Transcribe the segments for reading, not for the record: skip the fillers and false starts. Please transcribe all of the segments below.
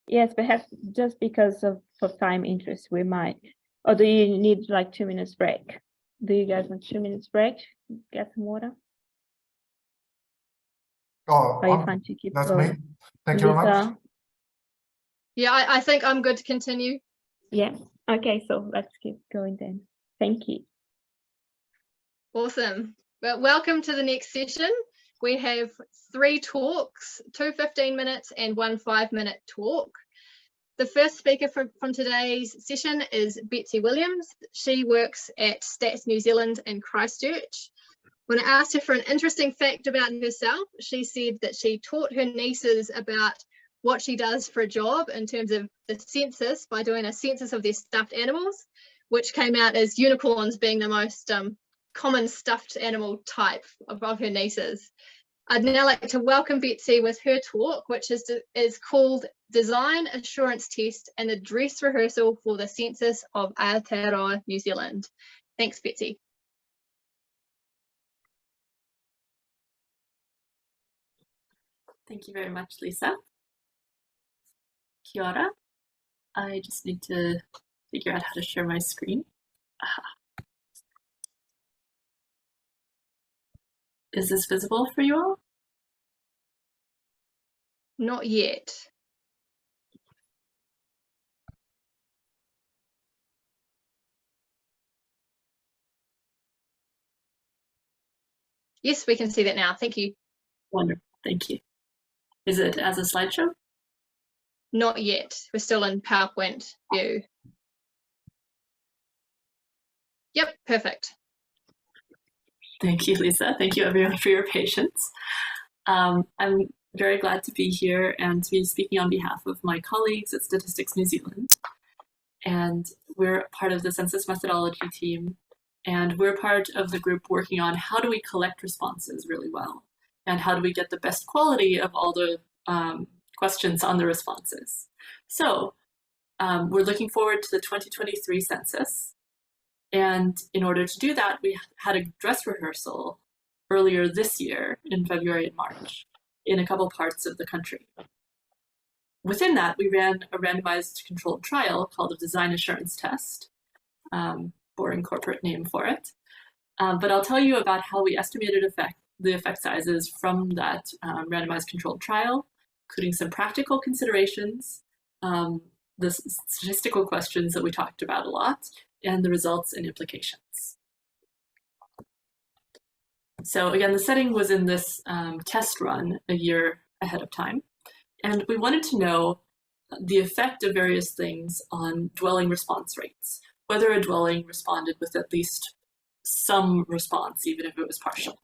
Yes, perhaps just because of for time interest, we might. Or do you need like 2 minutes break? Do you guys want 2 minutes break? Get some water? Oh, Are you fine to keep that's going? me. Thank you very much. Lisa? Yeah, I think I'm good to continue. Yeah. Okay, so let's keep going then. Thank you. Awesome. Well, welcome to the next session. We have 3 talks, 2 15-minute and 1 5-minute talk. The first speaker from today's session is Betsy Williams. She works at Stats New Zealand in Christchurch. When I asked her for an interesting fact about herself, she said that she taught her nieces about what she does for a job in terms of the census by doing a census of their stuffed animals, which came out as unicorns being the most common stuffed animal type of her nieces. I'd now like to welcome Betsy with her talk, which is called Design Assurance Test and the Dress Rehearsal for the Census of Aotearoa, New Zealand. Thanks, Betsy. Thank you very much, Lisa. Kia ora. I just need to figure out how to share my screen. Is this visible for you all? Not yet. Yes, we can see that now. Thank you. Wonderful. Thank you. Is it as a slideshow? Not yet. We're still in PowerPoint view. Yep, perfect. Thank you, Lisa. Thank you, everyone, for your patience. I'm very glad to be here and to be speaking on behalf of my colleagues at Statistics New Zealand. And we're part of the census methodology team. And we're part of the group working on how do we collect responses really well? And how do we get the best quality of all the questions on the responses? So we're looking forward to the 2023 census. And in order to do that, we had a dress rehearsal earlier this year in February and March in a couple parts of the country. Within that, we ran a randomized controlled trial called a design assurance test, boring corporate name for it. But I'll tell you about how we estimated the effect sizes from that randomized controlled trial, including some practical considerations, the statistical questions that we talked about a lot, and the results and implications. So again, the setting was in this test run a year ahead of time. And we wanted to know the effect of various things on dwelling response rates, whether a dwelling responded with at least some response, even if it was partial.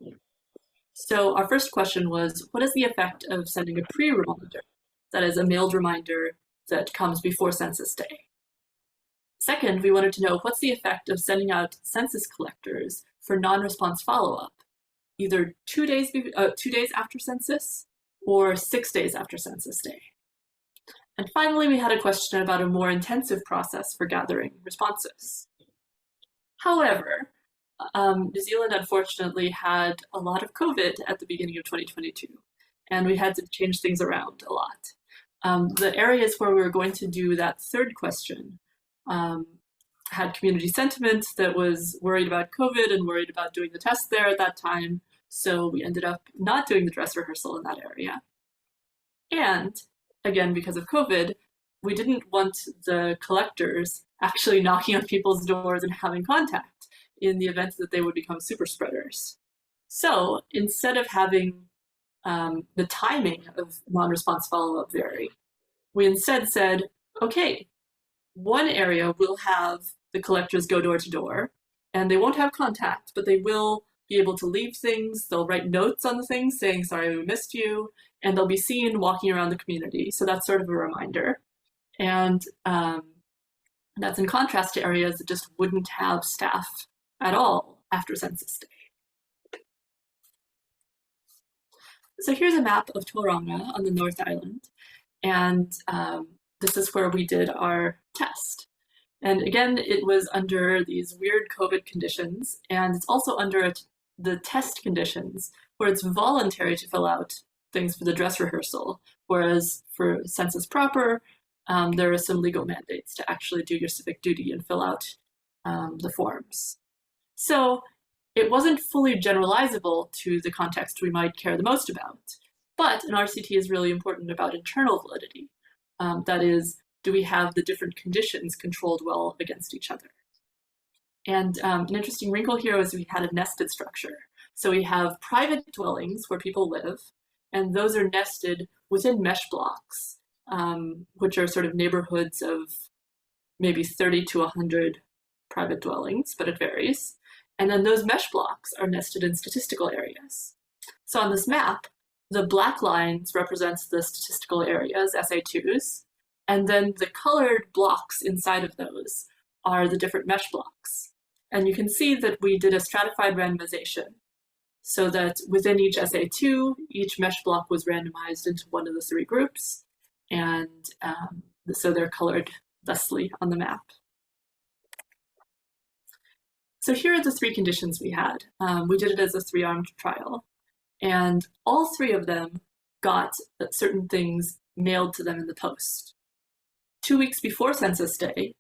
So our first question was, what is the effect of sending a pre-reminder, that is a mailed reminder that comes before census day? Second, we wanted to know what's the effect of sending out census collectors for non-response follow-up, either 2 days after census or 6 days after census day. And finally, we had a question about a more intensive process for gathering responses. However, New Zealand unfortunately had a lot of COVID at the beginning of 2022, and we had to change things around a lot. The areas where we were going to do that third question had community sentiment that was worried about COVID and worried about doing the test there at that time. So we ended up not doing the dress rehearsal in that area. And again, because of COVID, we didn't want the collectors actually knocking on people's doors and having contact in the event that they would become super spreaders. So instead of having the timing of non-response follow-up vary, we instead said, okay, one area will have the collectors go door to door, and they won't have contact, but they will be able to leave things. They'll write notes on the things saying, sorry, we missed you, and they'll be seen walking around the community. So that's sort of a reminder. And that's in contrast to areas that just wouldn't have staff at all after census day. So here's a map of Tauranga on the North Island. And this is where we did our test. And again, it was under these weird COVID conditions, and it's also under the test conditions where it's voluntary to fill out things for the dress rehearsal, whereas for census proper, there are some legal mandates to actually do your civic duty and fill out the forms. So it wasn't fully generalizable to the context we might care the most about, but an RCT is really important about internal validity. That is, do we have the different conditions controlled well against each other? And an interesting wrinkle here was we had a nested structure. So we have private dwellings where people live, and those are nested within mesh blocks, which are sort of neighborhoods of maybe 30 to 100 private dwellings, but it varies. And then those mesh blocks are nested in statistical areas. So on this map, the black lines represents the statistical areas, SA2s, and then the colored blocks inside of those are the different mesh blocks. And you can see that we did a stratified randomization so that within each SA2, each mesh block was randomized into one of the three groups, and so they're colored thusly on the map. So here are the three conditions we had. We did it as a 3-armed trial, and all three of them got certain things mailed to them in the post. 2 weeks before Census Day,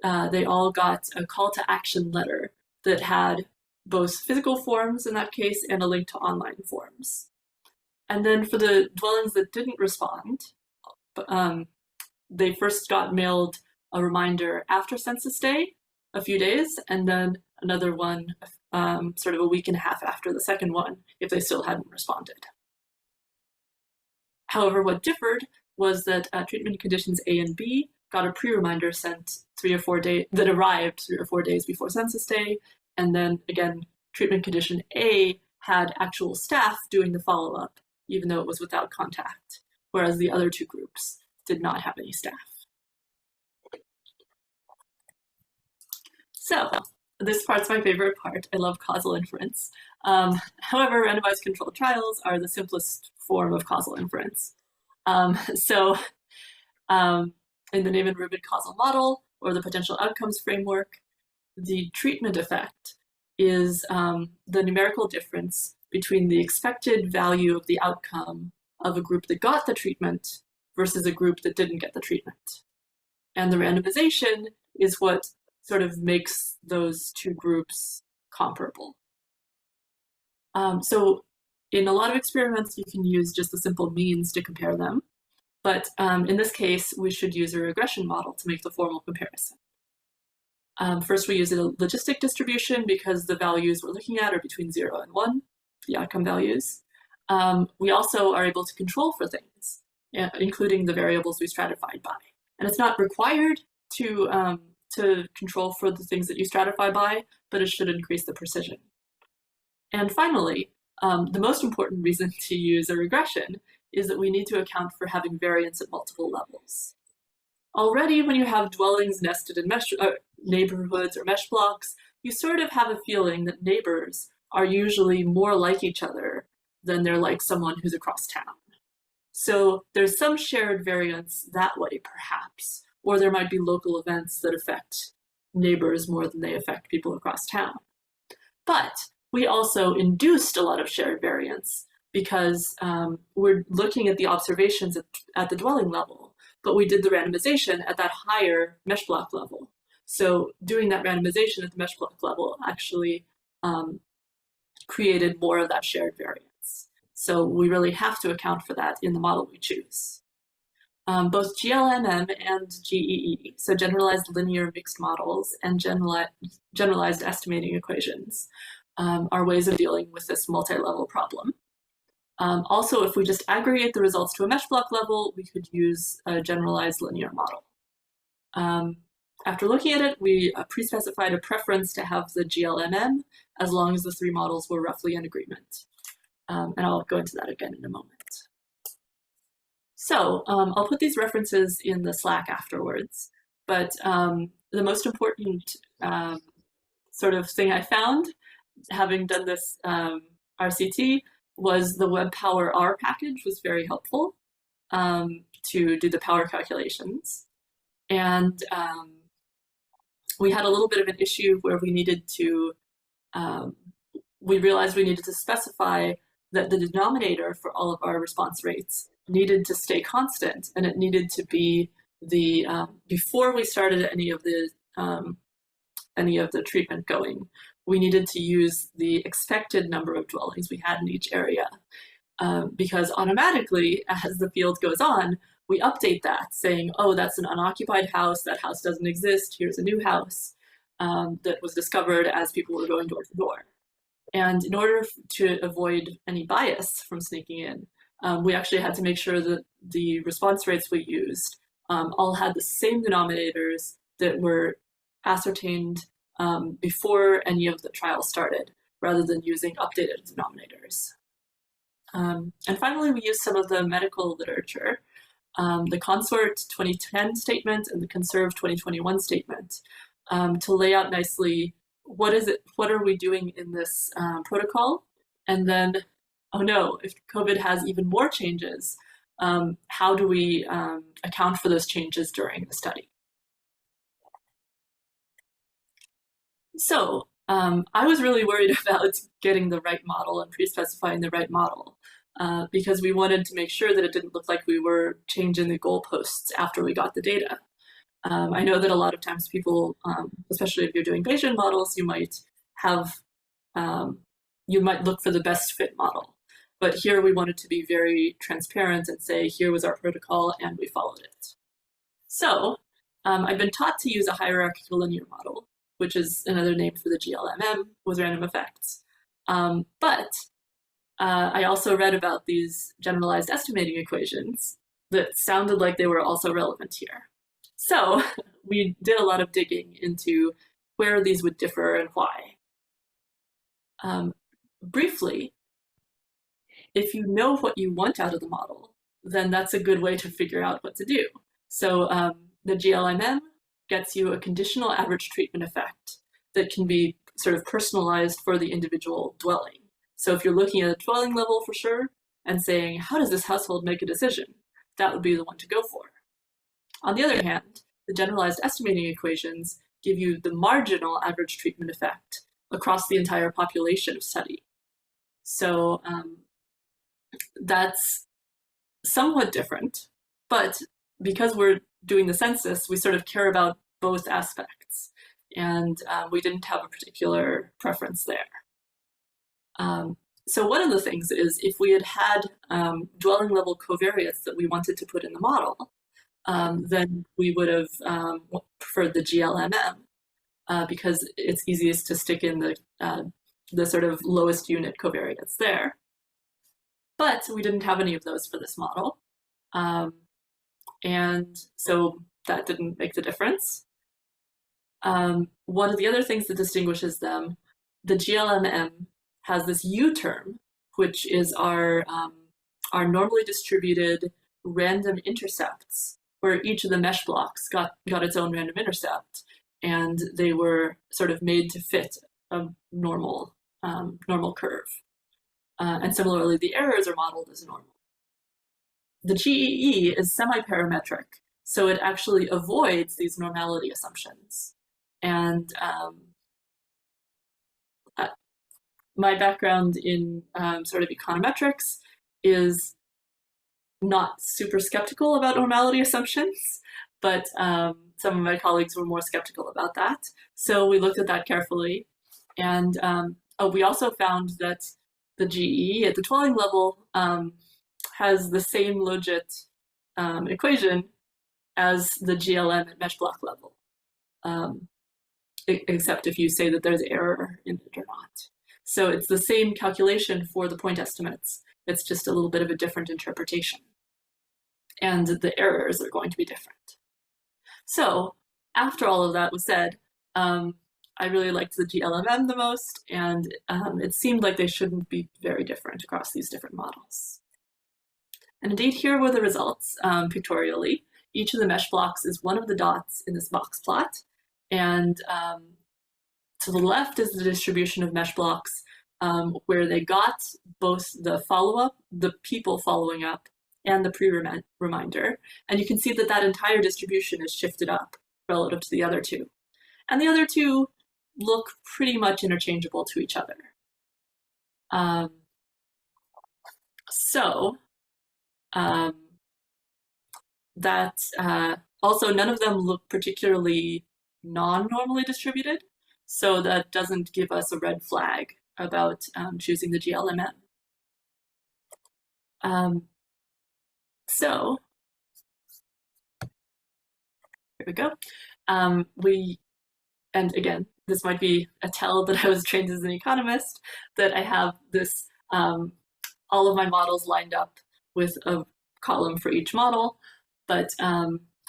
they all got a call to action letter that had both physical forms in that case and a link to online forms. And then for the dwellings that didn't respond, they first got mailed a reminder after Census Day, a few days, and then another one sort of a week and a half after the second one if they still hadn't responded. However, what differed was that treatment conditions A and B got a pre-reminder sent 3 or 4 days, that arrived 3 or 4 days before Census Day, and then again, treatment condition A had actual staff doing the follow-up, even though it was without contact, whereas the other two groups did not have any staff. So this part's my favorite part. I love causal inference. However, randomized controlled trials are the simplest form of causal inference. In the Neyman-Rubin causal model, or the potential outcomes framework, the treatment effect is the numerical difference between the expected value of the outcome of a group that got the treatment versus a group that didn't get the treatment. And the randomization is what sort of makes those two groups comparable. So in a lot of experiments, you can use just the simple means to compare them. But in this case, we should use a regression model to make the formal comparison. First, we use a logistic distribution because the values we're looking at are between 0 and 1, the outcome values. We also are able to control for things, including the variables we stratified by. And it's not required to control for the things that you stratify by, but it should increase the precision. And finally, the most important reason to use a regression is that we need to account for having variance at multiple levels. Already, when you have dwellings nested in neighborhoods or mesh blocks, you sort of have a feeling that neighbors are usually more like each other than they're like someone who's across town. So there's some shared variance that way, perhaps, or there might be local events that affect neighbors more than they affect people across town. But we also induced a lot of shared variance because we're looking at the observations at the dwelling level, but we did the randomization at that higher mesh block level. So doing that randomization at the mesh block level actually created more of that shared variance. So we really have to account for that in the model we choose. Both GLMM and GEE, so generalized linear mixed models and generalized estimating equations, are ways of dealing with this multi-level problem. Also, if we just aggregate the results to a mesh block level, we could use a generalized linear model. After looking at it, we pre-specified a preference to have the GLMM as long as the three models were roughly in agreement. And I'll go into that again in a moment. So I'll put these references in the Slack afterwards, but the most important sort of thing I found, having done this RCT, was the WebPower-R package was very helpful to do the power calculations. And we had a little bit of an issue where we needed to, we realized we needed to specify that the denominator for all of our response rates needed to stay constant, and it needed to be before we started any of the treatment going, we needed to use the expected number of dwellings we had in each area, because automatically, as the field goes on, we update that saying, oh, that's an unoccupied house, that house doesn't exist, here's a new house that was discovered as people were going door to door. And in order to avoid any bias from sneaking in, we actually had to make sure that the response rates we used all had the same denominators that were ascertained before any of the trials started, rather than using updated denominators. And finally, we used some of the medical literature, the Consort 2010 statement and the Conserve 2021 statement, to lay out nicely what are we doing in this protocol, and then, oh no, if COVID has even more changes, how do we account for those changes during the study? So I was really worried about getting the right model and pre-specifying the right model, because we wanted to make sure that it didn't look like we were changing the goalposts after we got the data. I know that a lot of times people, especially if you're doing Bayesian models, you might look for the best fit model. But here we wanted to be very transparent and say, here was our protocol and we followed it. So I've been taught to use a hierarchical linear model, which is another name for the GLMM with random effects. But I also read about these generalized estimating equations that sounded like they were also relevant here. So we did a lot of digging into where these would differ and why. Briefly, if you know what you want out of the model, then that's a good way to figure out what to do. So the GLMM gets you a conditional average treatment effect that can be sort of personalized for the individual dwelling. So if you're looking at a dwelling level for sure and saying, how does this household make a decision? That would be the one to go for. On the other hand, the generalized estimating equations give you the marginal average treatment effect across the entire population of study. So that's somewhat different, but because we're doing the census, we sort of care about both aspects, and we didn't have a particular preference there. So one of the things is if we had dwelling level covariates that we wanted to put in the model, then we would have preferred the GLMM because it's easiest to stick in the sort of lowest unit covariates there. But we didn't have any of those for this model. And so that didn't make the difference. One of the other things that distinguishes them, the GLMM has this U term, which is our normally distributed random intercepts, where each of the mesh blocks got its own random intercept, and they were sort of made to fit a normal curve. And similarly, the errors are modeled as normal. The GEE is semi-parametric, so it actually avoids these normality assumptions. And my background in sort of econometrics is not super skeptical about normality assumptions, but some of my colleagues were more skeptical about that. So we looked at that carefully. And we also found that the GE at the dwelling level has the same logit equation as the GLM at mesh block level, except if you say that there's error in it or not. So it's the same calculation for the point estimates. It's just a little bit of a different interpretation. And the errors are going to be different. So after all of that was said, I really liked the GLMM the most, and it seemed like they shouldn't be very different across these different models. And indeed, here were the results pictorially. Each of the mesh blocks is one of the dots in this box plot, and to the left is the distribution of mesh blocks where they got both the follow-up, the people following up, and the pre-reminder. And you can see that that entire distribution is shifted up relative to the other two. And the other two look pretty much interchangeable to each other. Also, none of them look particularly non-normally distributed, so that doesn't give us a red flag about choosing the GLMN. So here we go. And again, this might be a tell that I was trained as an economist, that I have this, all of my models lined up with a column for each model. But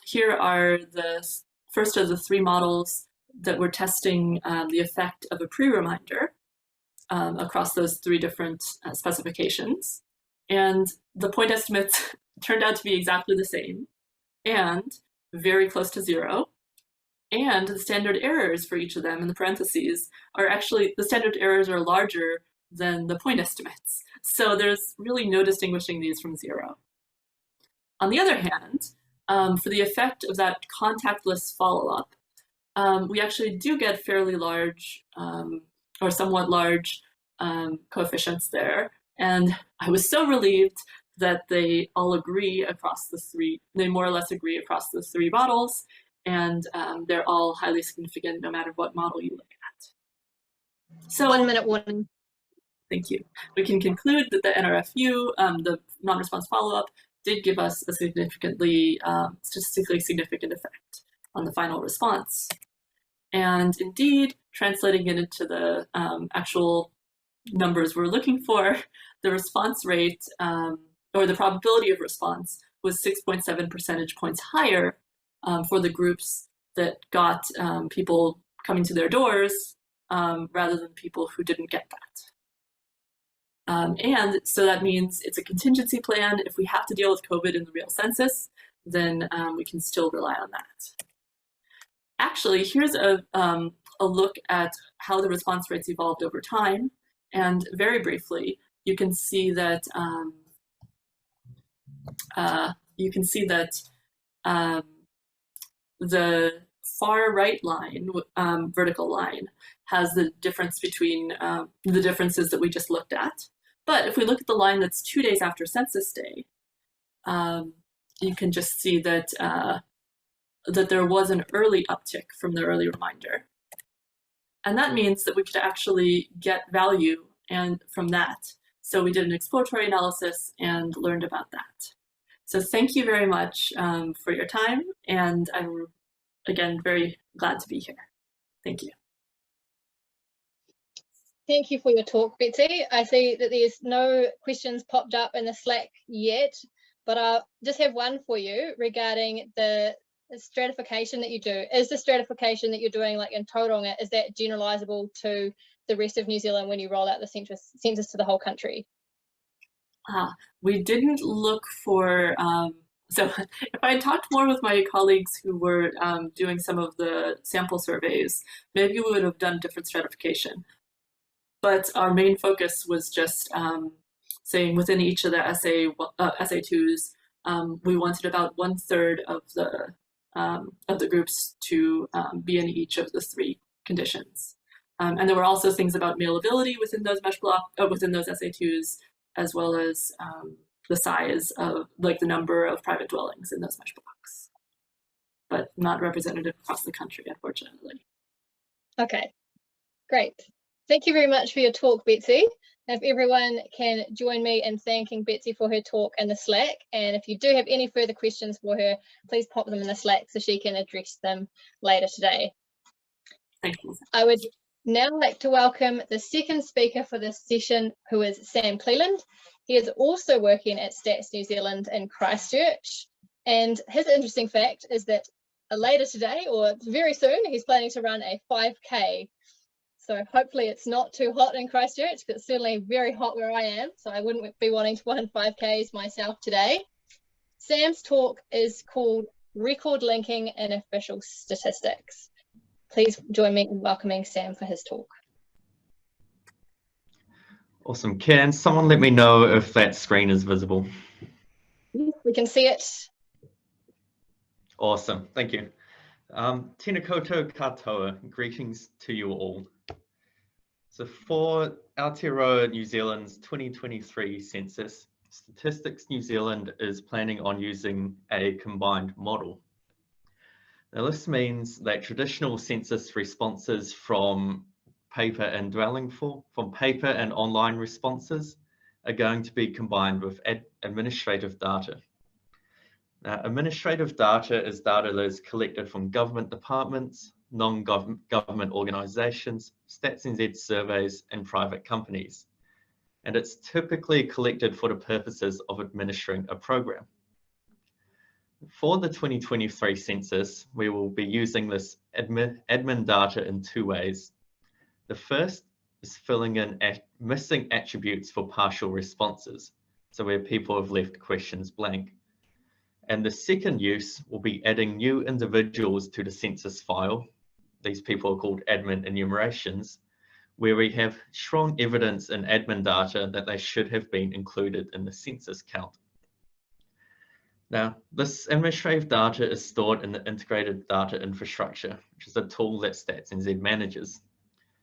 here are the first of the 3 models that were testing the effect of a pre-reminder across those 3 different specifications. And the point estimates turned out to be exactly the same and very close to 0. And the standard errors for each of them in the parentheses are actually, the standard errors are larger than the point estimates. So there's really no distinguishing these from 0. On the other hand, for the effect of that contactless follow-up, we actually do get fairly large or somewhat large coefficients there. And I was so relieved that they all agree across the 3, they more or less agree across the 3 models, and they're all highly significant no matter what model you look at. So 1 minute warning. Thank you. We can conclude that the NRFU, the non-response follow-up, did give us a significantly, statistically significant effect on the final response. And indeed, translating it into the actual numbers we're looking for, the response rate, or the probability of response, was 6.7 percentage points higher for the groups that got people coming to their doors rather than people who didn't get that. And so that means it's a contingency plan. If we have to deal with COVID in the real census, then we can still rely on that. Actually, here's a look at how the response rates evolved over time. And very briefly, you can see that the far right line, vertical line, has the difference between the differences that we just looked at. But if we look at the line that's 2 days after census day, you can just see that that there was an early uptick from the early reminder. And that means that we could actually get value from that. So we did an exploratory analysis and learned about that. So thank you very much for your time. And I'm, again, very glad to be here. Thank you. Thank you for your talk, Betsy. I see that there's no questions popped up in the Slack yet, but I'll just have one for you regarding the stratification that you do. Is the stratification that you're doing, like in Tauranga, is that generalizable to the rest of New Zealand when you roll out the census to the whole country? We didn't look for, so if I had talked more with my colleagues who were doing some of the sample surveys, maybe we would have done different stratification. But our main focus was just saying within each of the SA2s, we wanted about 1/3 of the groups to be in each of the 3 conditions. And there were also things about mailability within those within those SA2s, as well as the size of, like, the number of private dwellings in those mesh blocks, but not representative across the country, unfortunately. Okay, great. Thank you very much for your talk, Betsy. If everyone can join me in thanking Betsy for her talk in the Slack, and if you do have any further questions for her, please pop them in the Slack so she can address them later today. Thank you. I would now like to welcome the second speaker for this session, who is Sam Cleland. He is also working at Stats New Zealand in Christchurch, and his interesting fact is that later today, or very soon, he's planning to run a 5K. So hopefully it's not too hot in Christchurch, but it's certainly very hot where I am, so I wouldn't be wanting to run 5Ks myself today. Sam's talk is called Record Linking in Official Statistics. Please join me in welcoming Sam for his talk. Awesome. Can someone let me know if that screen is visible? Yes, we can see it. Awesome. Thank you. Tēnā koutou katoa. Greetings to you all. So for Aotearoa New Zealand's 2023 census, Statistics New Zealand is planning on using a combined model. Now this means that traditional census responses from paper and online responses are going to be combined with administrative data. Now, administrative data is data that is collected from government departments, non-government organisations, Stats NZ surveys, and private companies. And it's typically collected for the purposes of administering a program. For the 2023 census, we will be using this admin data in two ways. The first is filling in missing attributes for partial responses, so where people have left questions blank. And the second use will be adding new individuals to the census file. These people are called admin enumerations, where we have strong evidence in admin data that they should have been included in the census count. Now, this administrative data is stored in the integrated data infrastructure, which is a tool that Stats NZ manages.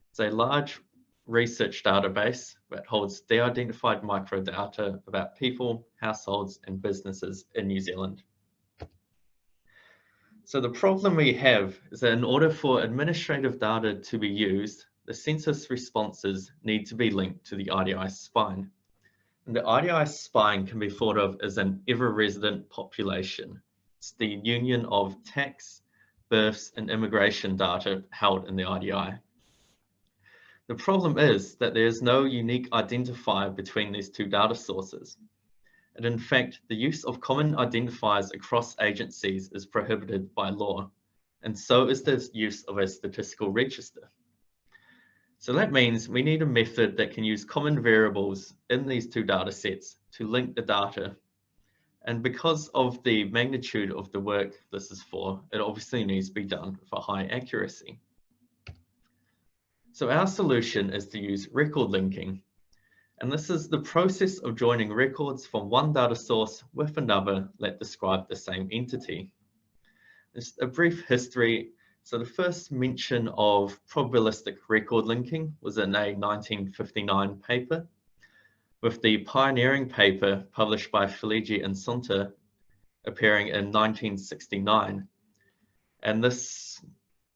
It's a large research database that holds de-identified microdata about people, households, and businesses in New Zealand. So the problem we have is that in order for administrative data to be used, the census responses need to be linked to the IDI spine. And the IDI spine can be thought of as an ever-resident population. It's the union of tax, births, and immigration data held in the IDI. The problem is that there is no unique identifier between these two data sources. And in fact, the use of common identifiers across agencies is prohibited by law, and so is the use of a statistical register. So that means we need a method that can use common variables in these two data sets to link the data. And because of the magnitude of the work this is for, it obviously needs to be done for high accuracy. So our solution is to use record linking. And this is the process of joining records from one data source with another that describe the same entity. Just a brief history. So the first mention of probabilistic record linking was in a 1959 paper, with the pioneering paper published by Filigi and Sunter appearing in 1969.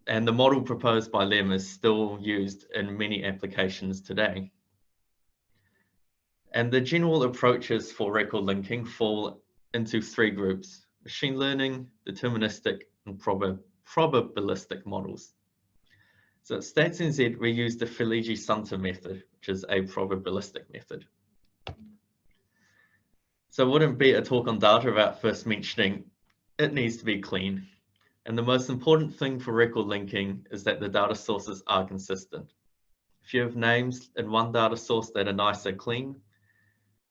And the model proposed by them is still used in many applications today. And the general approaches for record linking fall into three groups: machine learning, deterministic, and probabilistic models. So at Stats NZ, we use the Filigi-Sunter method, which is a probabilistic method. So it wouldn't be a talk on data without first mentioning it needs to be clean. And the most important thing for record linking is that the data sources are consistent. If you have names in one data source that are nice and clean,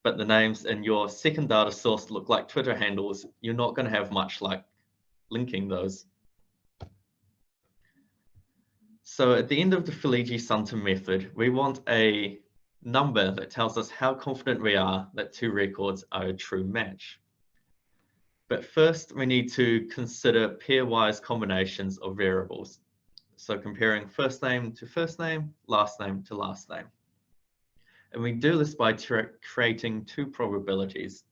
but the names in your second data source look like Twitter handles, you're not going to have much luck linking those. So at the end of the Filigi-Sunter method, we want a number that tells us how confident we are that two records are a true match. But first, we need to consider pairwise combinations of variables. So comparing first name to first name, last name to last name. And we do this by creating two probabilities.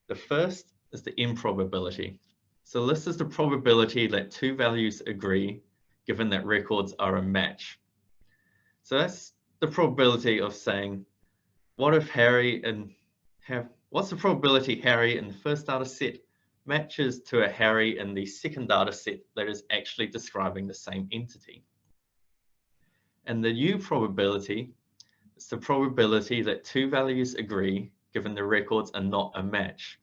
The first is the improbability. So this is the probability that two values agree, given that records are a match. So that's the probability of saying, what's the probability Harry in the first data set matches to a Harry in the second data set that is actually describing the same entity? And the U probability is the probability that two values agree, given the records are not a match.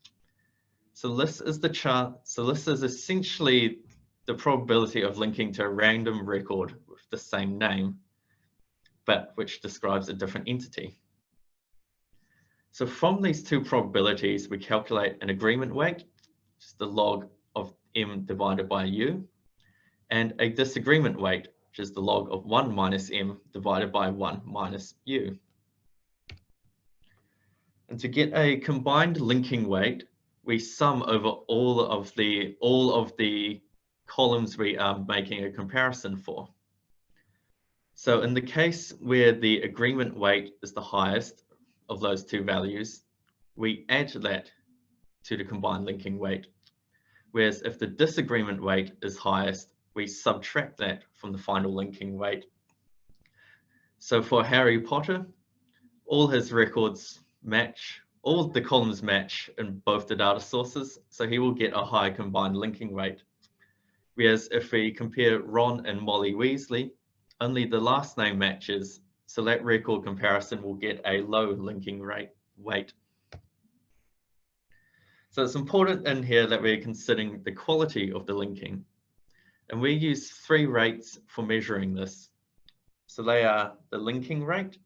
So this is the chart. So this is essentially the probability of linking to a random record with the same name, but which describes a different entity. So from these two probabilities, we calculate an agreement weight, which is the log of m divided by u, and a disagreement weight, which is the log of 1 minus m divided by 1 minus u. And to get a combined linking weight, we sum over all of the columns we are making a comparison for. So in the case where the agreement weight is the highest of those two values, we add that to the combined linking weight. Whereas if the disagreement weight is highest, we subtract that from the final linking weight. So for Harry Potter, all his records match, all the columns match in both the data sources, so he will get a high combined linking weight. Whereas if we compare Ron and Molly Weasley, only the last name matches, so that record comparison will get a low linking weight. So it's important in here that we're considering the quality of the linking. And we use 3 rates for measuring this. So they are the linking rate,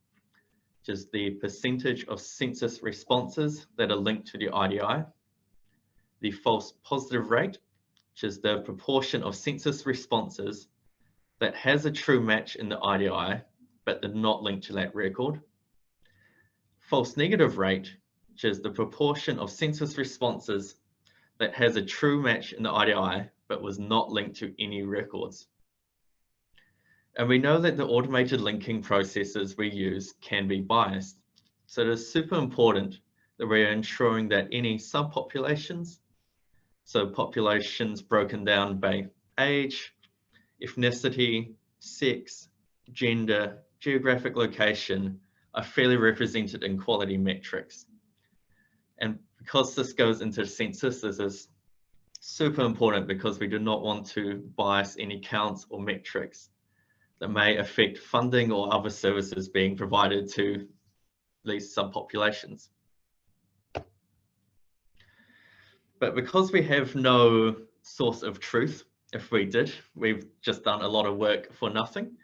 which is the percentage of census responses that are linked to the IDI. The false positive rate, which is the proportion of census responses that has a true match in the IDI, but they're not linked to that record. False negative rate, which is the proportion of census responses that has a true match in the IDI, but was not linked to any records. And we know that the automated linking processes we use can be biased. So it is super important that we are ensuring that any subpopulations, so populations broken down by age, ethnicity, sex, gender, geographic location, are fairly represented in quality metrics. And because this goes into the census, this is super important because we do not want to bias any counts or metrics that may affect funding or other services being provided to these subpopulations. But because we have no source of truth, if we did, we've just done a lot of work for nothing.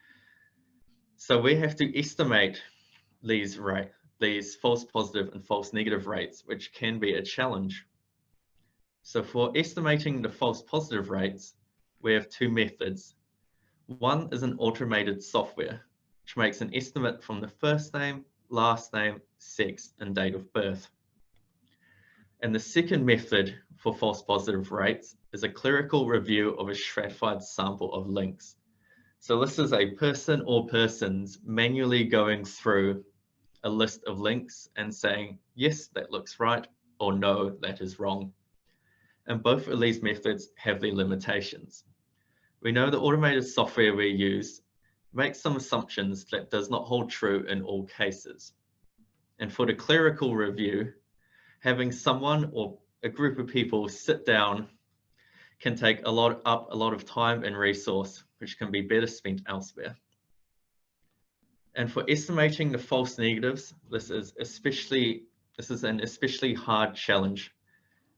So we have to estimate these false positive and false negative rates, which can be a challenge. So for estimating the false positive rates, we have 2 methods. One is an automated software, which makes an estimate from the first name, last name, sex, and date of birth. And the second method for false positive rates is a clerical review of a stratified sample of links. So this is a person or persons manually going through a list of links and saying, yes, that looks right, or no, that is wrong. And both of these methods have their limitations. We know the automated software we use makes some assumptions that does not hold true in all cases. And for the clerical review, having someone or a group of people sit down can take a lot of time and resource, which can be better spent elsewhere. And for estimating the false negatives, this is an especially hard challenge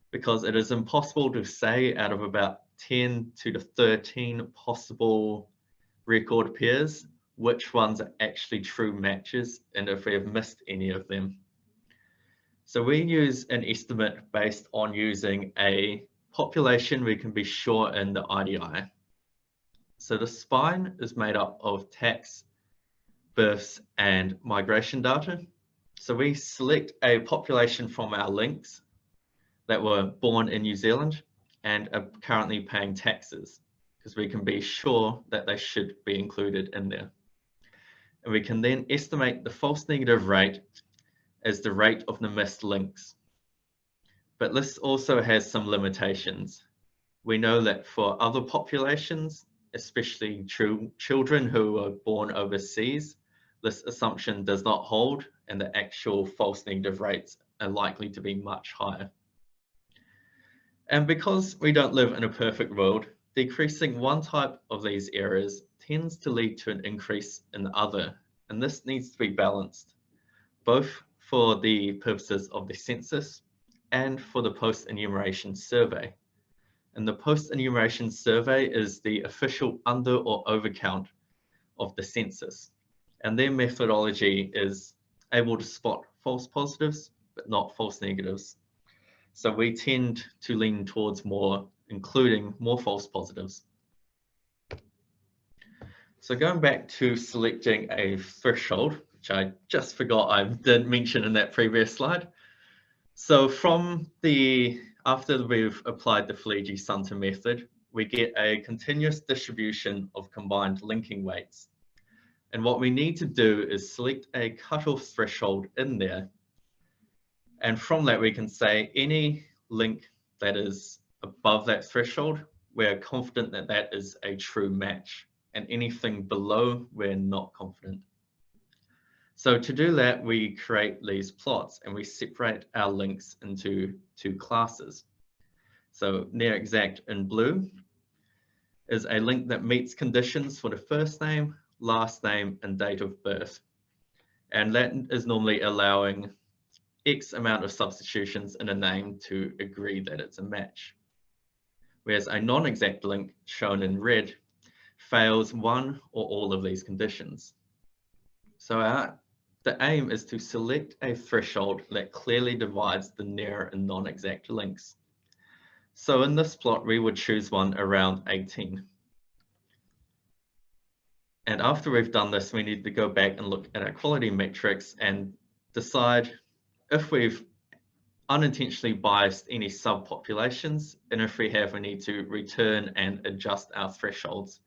because it is impossible to say out of about 10 to the 13 possible record pairs which ones are actually true matches and if we have missed any of them. So we use an estimate based on using a population we can be sure in the IDI. So the spine is made up of tax, births, and migration data. So we select a population from our links that were born in New Zealand and are currently paying taxes because we can be sure that they should be included in there. And we can then estimate the false negative rate as the rate of the missed links. But this also has some limitations. We know that for other populations, especially children who are born overseas, this assumption does not hold and the actual false negative rates are likely to be much higher. And because we don't live in a perfect world, decreasing one type of these errors tends to lead to an increase in the other, and this needs to be balanced, both for the purposes of the census and for the post-enumeration survey. And the post-enumeration survey is the official under or overcount of the census, and their methodology is able to spot false positives, but not false negatives. So we tend to lean towards including more false positives. So going back to selecting a threshold, which I just forgot I didn't mention in that previous slide. So after we've applied the Flegge-Sumter method, we get a continuous distribution of combined linking weights. And what we need to do is select a cutoff threshold in there. And from that, we can say any link that is above that threshold, we're confident that that is a true match, and anything below, we're not confident. So to do that, we create these plots and we separate our links into two classes. So near exact in blue is a link that meets conditions for the first name, last name, and date of birth. And that is normally allowing X amount of substitutions in a name to agree that it's a match. Whereas a non-exact link, shown in red, fails one or all of these conditions. So the aim is to select a threshold that clearly divides the near and non-exact links. So in this plot, we would choose one around 18. And after we've done this, we need to go back and look at our quality metrics and decide if we've unintentionally biased any subpopulations, and if we have, we need to return and adjust our thresholds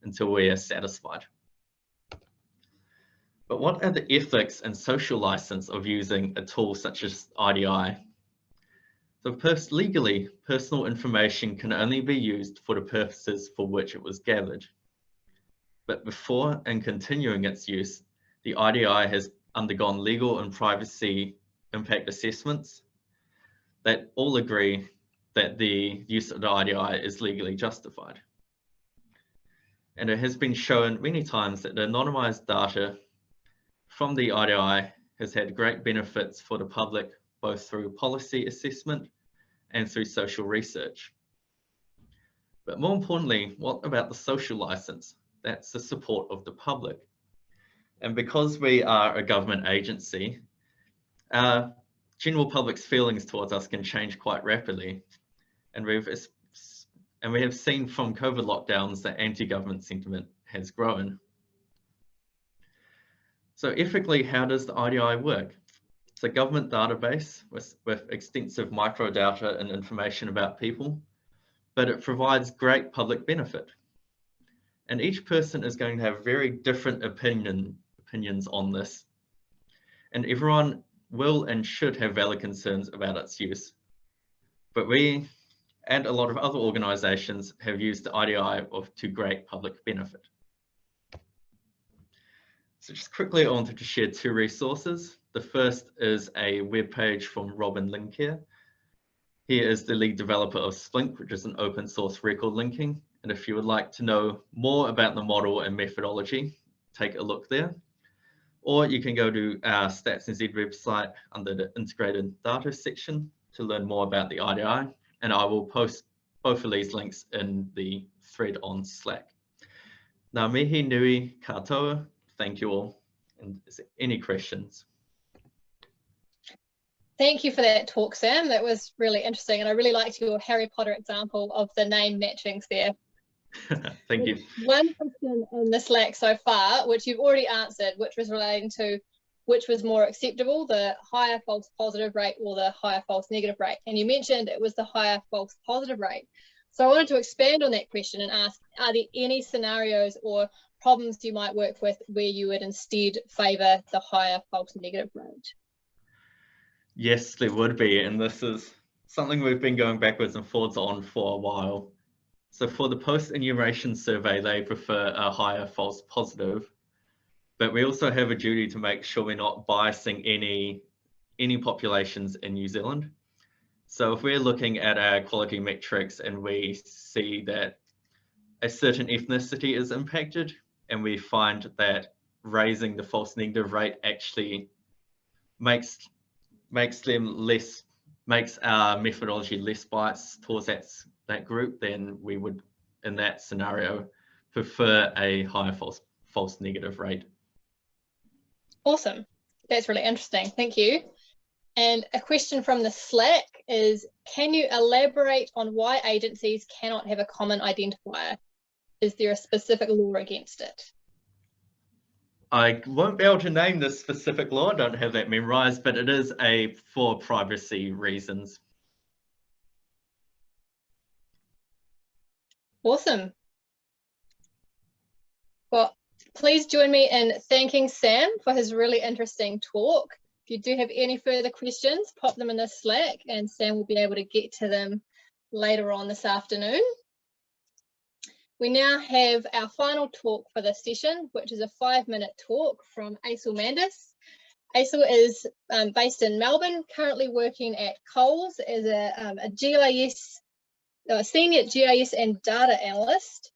until we are satisfied. But what are the ethics and social license of using a tool such as IDI? So legally, personal information can only be used for the purposes for which it was gathered. But before and continuing its use, the IDI has undergone legal and privacy impact assessments that all agree that the use of the IDI is legally justified. And it has been shown many times that the anonymized data from the IDI has had great benefits for the public, both through policy assessment and through social research. But more importantly, what about the social license? That's the support of the public. And because we are a government agency, general public's feelings towards us can change quite rapidly. And we have seen from COVID lockdowns that anti-government sentiment has grown. So ethically, how does the IDI work? It's a government database with extensive microdata and information about people, but it provides great public benefit. And each person is going to have very different opinions on this. And everyone will and should have valid concerns about its use. But we and a lot of other organizations have used the IDI to great public benefit. So just quickly, I wanted to share two resources. The first is a webpage from Robin Linkier. He is the lead developer of Splink, which is an open source record linking. And if you would like to know more about the model and methodology, take a look there. Or you can go to our StatsNZ website under the integrated data section to learn more about the IDI. And I will post both of these links in the thread on Slack. Ngā mihi nui katoa. Thank you all. And is there any questions? Thank you for that talk, Sam. That was really interesting. And I really liked your Harry Potter example of the name matchings there. Thank you. One question in the Slack so far, which you've already answered, which was relating to which was more acceptable, the higher false positive rate or the higher false negative rate. And you mentioned it was the higher false positive rate. So I wanted to expand on that question and ask, are there any scenarios or problems you might work with where you would instead favour the higher false negative rate? Yes, there would be. And this is something we've been going backwards and forwards on for a while. So for the post-enumeration survey, they prefer a higher false positive. But we also have a duty to make sure we're not biasing any populations in New Zealand. So if we're looking at our quality metrics and we see that a certain ethnicity is impacted, and we find that raising the false negative rate actually makes our methodology less biased towards that group, then we would, in that scenario, prefer a higher false negative rate. Awesome. That's really interesting. Thank you. And a question from the Slack is, can you elaborate on why agencies cannot have a common identifier? Is there a specific law against it? I won't be able to name this specific law, I don't have that memorized, but it is for privacy reasons. Awesome. Well, please join me in thanking Sam for his really interesting talk. If you do have any further questions, pop them in the Slack and Sam will be able to get to them later on this afternoon. We now have our final talk for this session, which is a 5-minute talk from Aisel Mandis. Aisel is based in Melbourne, currently working at Coles as a GIS, senior GIS and data analyst,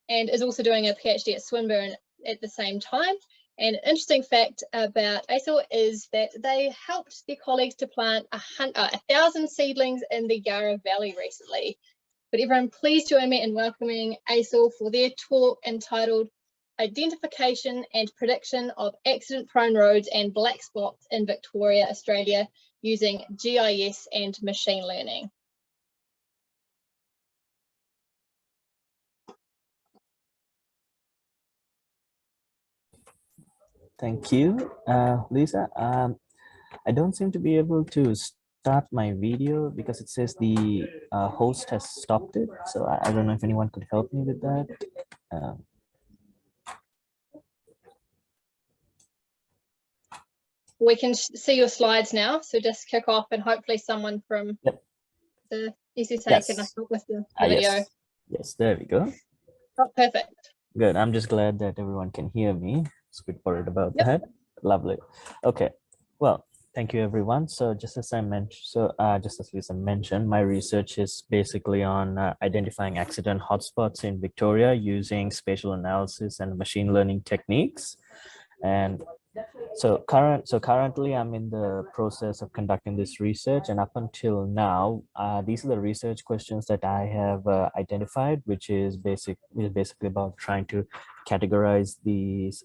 and is also doing a PhD at Swinburne at the same time. And an interesting fact about Aisel is that they helped their colleagues to plant 1,000 seedlings in the Yarra Valley recently. But everyone, please join me in welcoming Aisel for their talk entitled Identification and Prediction of Accident-Prone Roads and Black Spots in Victoria, Australia, using GIS and machine learning. Thank you, Lisa. I don't seem to be able to start my video because it says the host has stopped it. So I don't know if anyone could help me with that. We can see your slides now, so just kick off and hopefully someone from the ECSSMini can help with the video. Yes, there we go. Oh, perfect. Good. I'm just glad that everyone can hear me. It's a bit worried about that. Lovely. Okay. Well, thank you, everyone. So just as I mentioned, just as Lisa mentioned, my research is basically on identifying accident hotspots in Victoria using spatial analysis and machine learning techniques. And so currently I'm in the process of conducting this research, and up until now, these are the research questions that I have identified, which is basically about trying to categorize these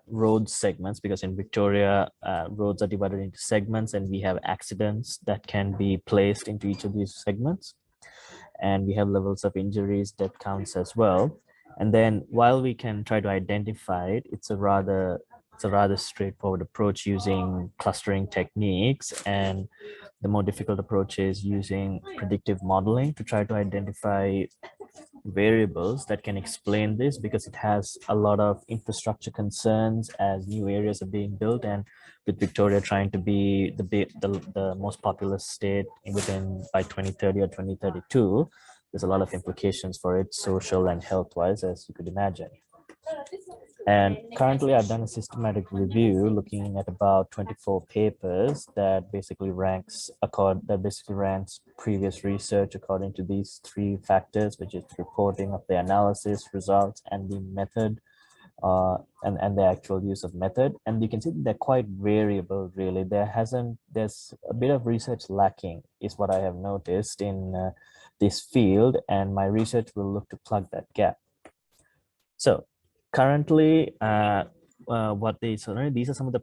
road segments, because in Victoria, roads are divided into segments, and we have accidents that can be placed into each of these segments, and we have levels of injuries that counts as well. And then while we can try to identify it, it's a rather straightforward approach using clustering techniques, and the more difficult approach is using predictive modeling to try to identify variables that can explain this, because it has a lot of infrastructure concerns as new areas are being built, and with Victoria trying to be the most populous state within by 2030 or 2032, there's a lot of implications for it, social and health wise, as you could imagine. And currently I've done a systematic review looking at about 24 papers that basically ranks previous research according to these 3 factors, which is reporting of the analysis results and the method, and the actual use of method. And you can see that they're quite variable, really. There's a bit of research lacking, is what I have noticed in this field, and my research will look to plug that gap. So currently, these are some of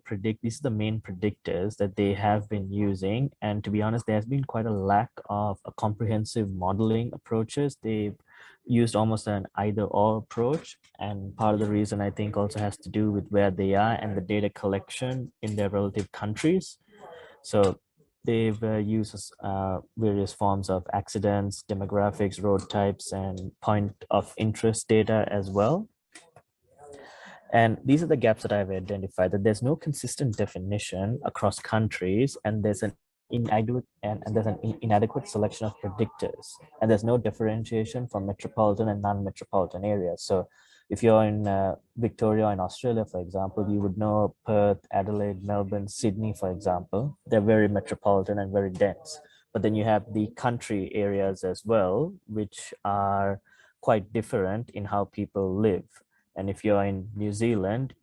these are the main predictors that they have been using. And to be honest, there has been quite a lack of a comprehensive modeling approaches. They've used almost an either-or approach. And part of the reason, I think, also has to do with where they are and the data collection in their relative countries. So they've used various forms of accidents, demographics, road types, and point of interest data as well. And these are the gaps that I've identified, that there's no consistent definition across countries, and there's an inadequate selection of predictors, and there's no differentiation from metropolitan and non-metropolitan areas. So if you're in Victoria in Australia, for example, you would know Perth, Adelaide, Melbourne, Sydney, for example. They're very metropolitan and very dense. But then you have the country areas as well, which are quite different in how people live. And if you're in New Zealand,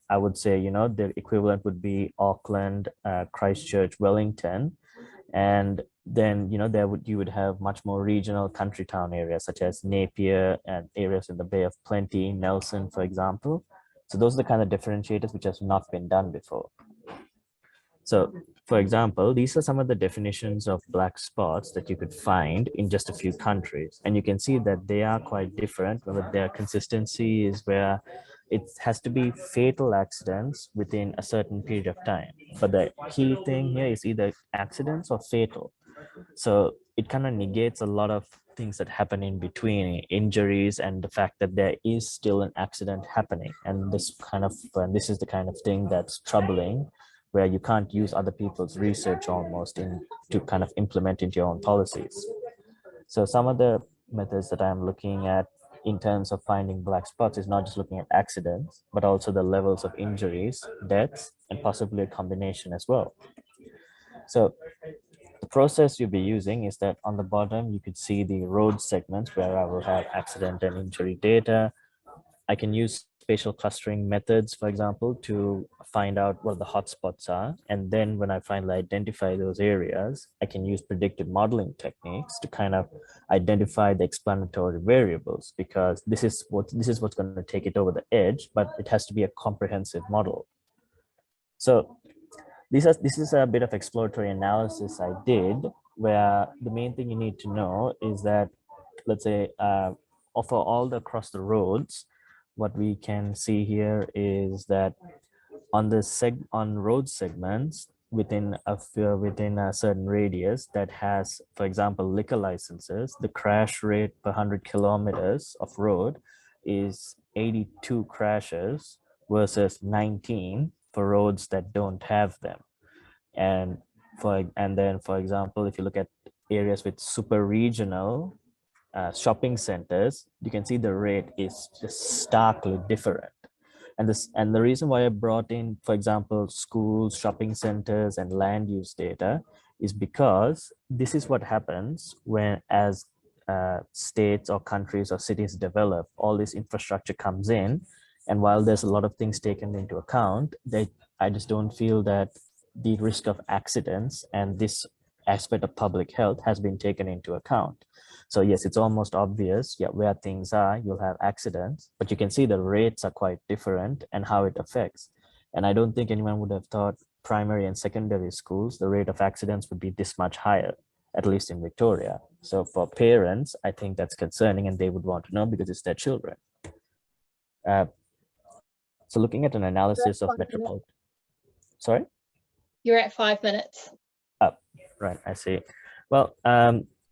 I would say, the equivalent would be Auckland, Christchurch, Wellington. And then, you would have much more regional country town areas such as Napier and areas in the Bay of Plenty, Nelson, for example. So those are the kind of differentiators which has not been done before. So, for example, these are some of the definitions of black spots that you could find in just a few countries. And you can see that they are quite different, but their consistency is where it has to be fatal accidents within a certain period of time. But the key thing here is either accidents or fatal. So it kind of negates a lot of things that happen in between, injuries, and the fact that there is still an accident happening. And this is the kind of thing that's troubling, where you can't use other people's research almost to kind of implement into your own policies. So some of the methods that I'm looking at in terms of finding black spots is not just looking at accidents, but also the levels of injuries, deaths, and possibly a combination as well. So the process you'll be using is that on the bottom, you could see the road segments where I will have accident and injury data. I can use spatial clustering methods, for example, to find out what the hotspots are. And then when I finally identify those areas, I can use predictive modeling techniques to kind of identify the explanatory variables, because this is what's going to take it over the edge, but it has to be a comprehensive model. So this is a bit of exploratory analysis I did, where the main thing you need to know is that, let's say, for all the across the roads, what we can see here is that on road segments within a certain radius that has, for example, liquor licenses, the crash rate per 100 kilometers of road is 82 crashes versus 19 for roads that don't have them. And then, for example, if you look at areas with super regional shopping centers, you can see the rate is just starkly different. And the reason why I brought in, for example, schools, shopping centers, and land use data is because this is what happens when, as states or countries or cities develop, all this infrastructure comes in. And while there's a lot of things taken into account, I just don't feel that the risk of accidents and this aspect of public health has been taken into account. So yes, it's almost obvious, yeah, where things are, you'll have accidents, but you can see the rates are quite different and how it affects. And I don't think anyone would have thought primary and secondary schools, the rate of accidents would be this much higher, at least in Victoria. So for parents, I think that's concerning, and they would want to know because it's their children. So looking at an analysis of metropolitan, sorry? You're at 5 minutes. Oh, right, I see. Well,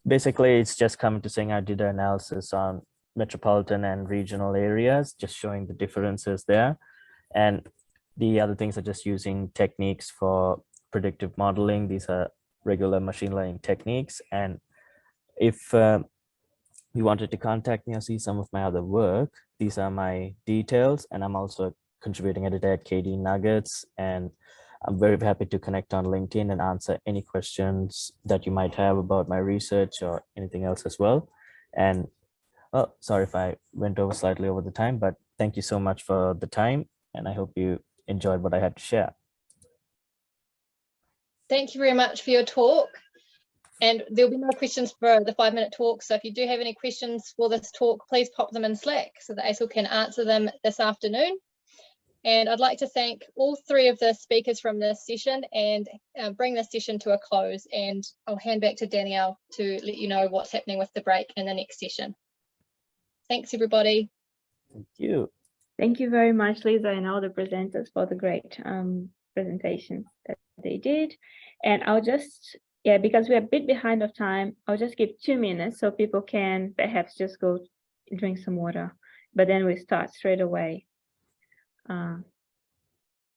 basically it's just coming to saying I did an analysis on metropolitan and regional areas, just showing the differences there. And the other things are just using techniques for predictive modeling. These are regular machine learning techniques. And if you wanted to contact me or see some of my other work, these are my details. And I'm also a contributing editor at KD Nuggets. And I'm very happy to connect on LinkedIn and answer any questions that you might have about my research or anything else as well. And well, sorry if I went over slightly over the time, but thank you so much for the time. And I hope you enjoyed what I had to share. Thank you very much for your talk. And there'll be no questions for the 5-minute talk. So if you do have any questions for this talk, please pop them in Slack so that ASIL can answer them this afternoon. And I'd like to thank all 3 of the speakers from this session and bring this session to a close. And I'll hand back to Danielle to let you know what's happening with the break in the next session. Thanks, everybody. Thank you. Thank you very much, Lisa, and all the presenters for the great presentations that they did. And I'll just, because we're a bit behind of time, I'll just give 2 minutes so people can perhaps just go drink some water, but then we start straight away.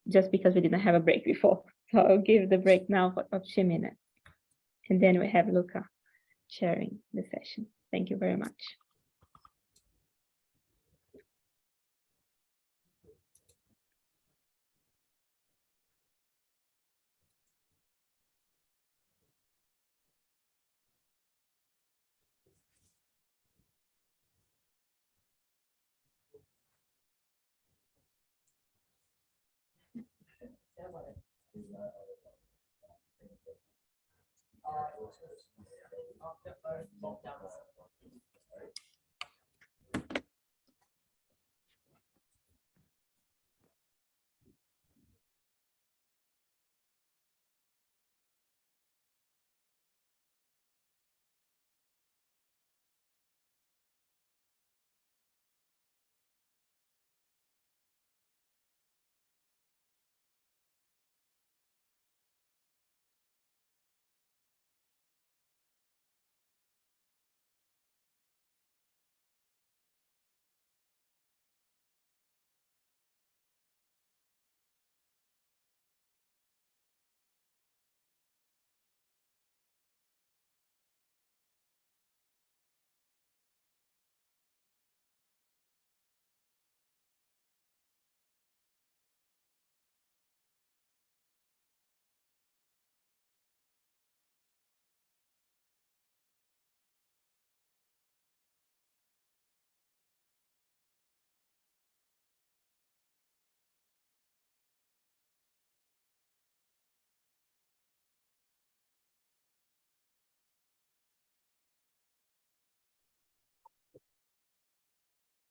Just because we didn't have a break before. So I'll give the break now of 2 minutes. And then we have Luca sharing the session. Thank you very much.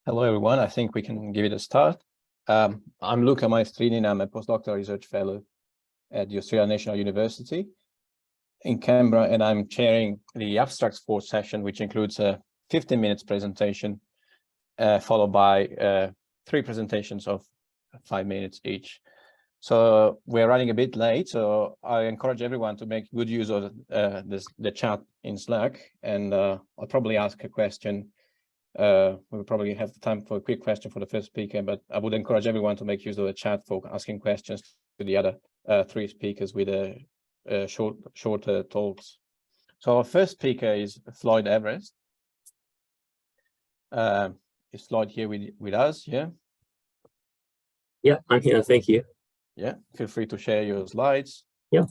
Hello, everyone. I think we can give it a start. I'm Luca Maestrini, and I'm a postdoctoral research fellow at the Australian National University in Canberra, and I'm chairing the Abstracts 4 session, which includes a 15 minutes presentation, followed by 3 presentations of 5 minutes each. So we're running a bit late, so I encourage everyone to make good use of the chat in Slack, and I'll probably ask a question. We'll probably have time for a quick question for the first speaker, but I would encourage everyone to make use of the chat for asking questions to the other 3 speakers with shorter talks. So our first speaker is Floyd Everest. Is Floyd here with us? Yeah. Yeah, I'm here. Thank you. Yeah, feel free to share your slides. Yeah.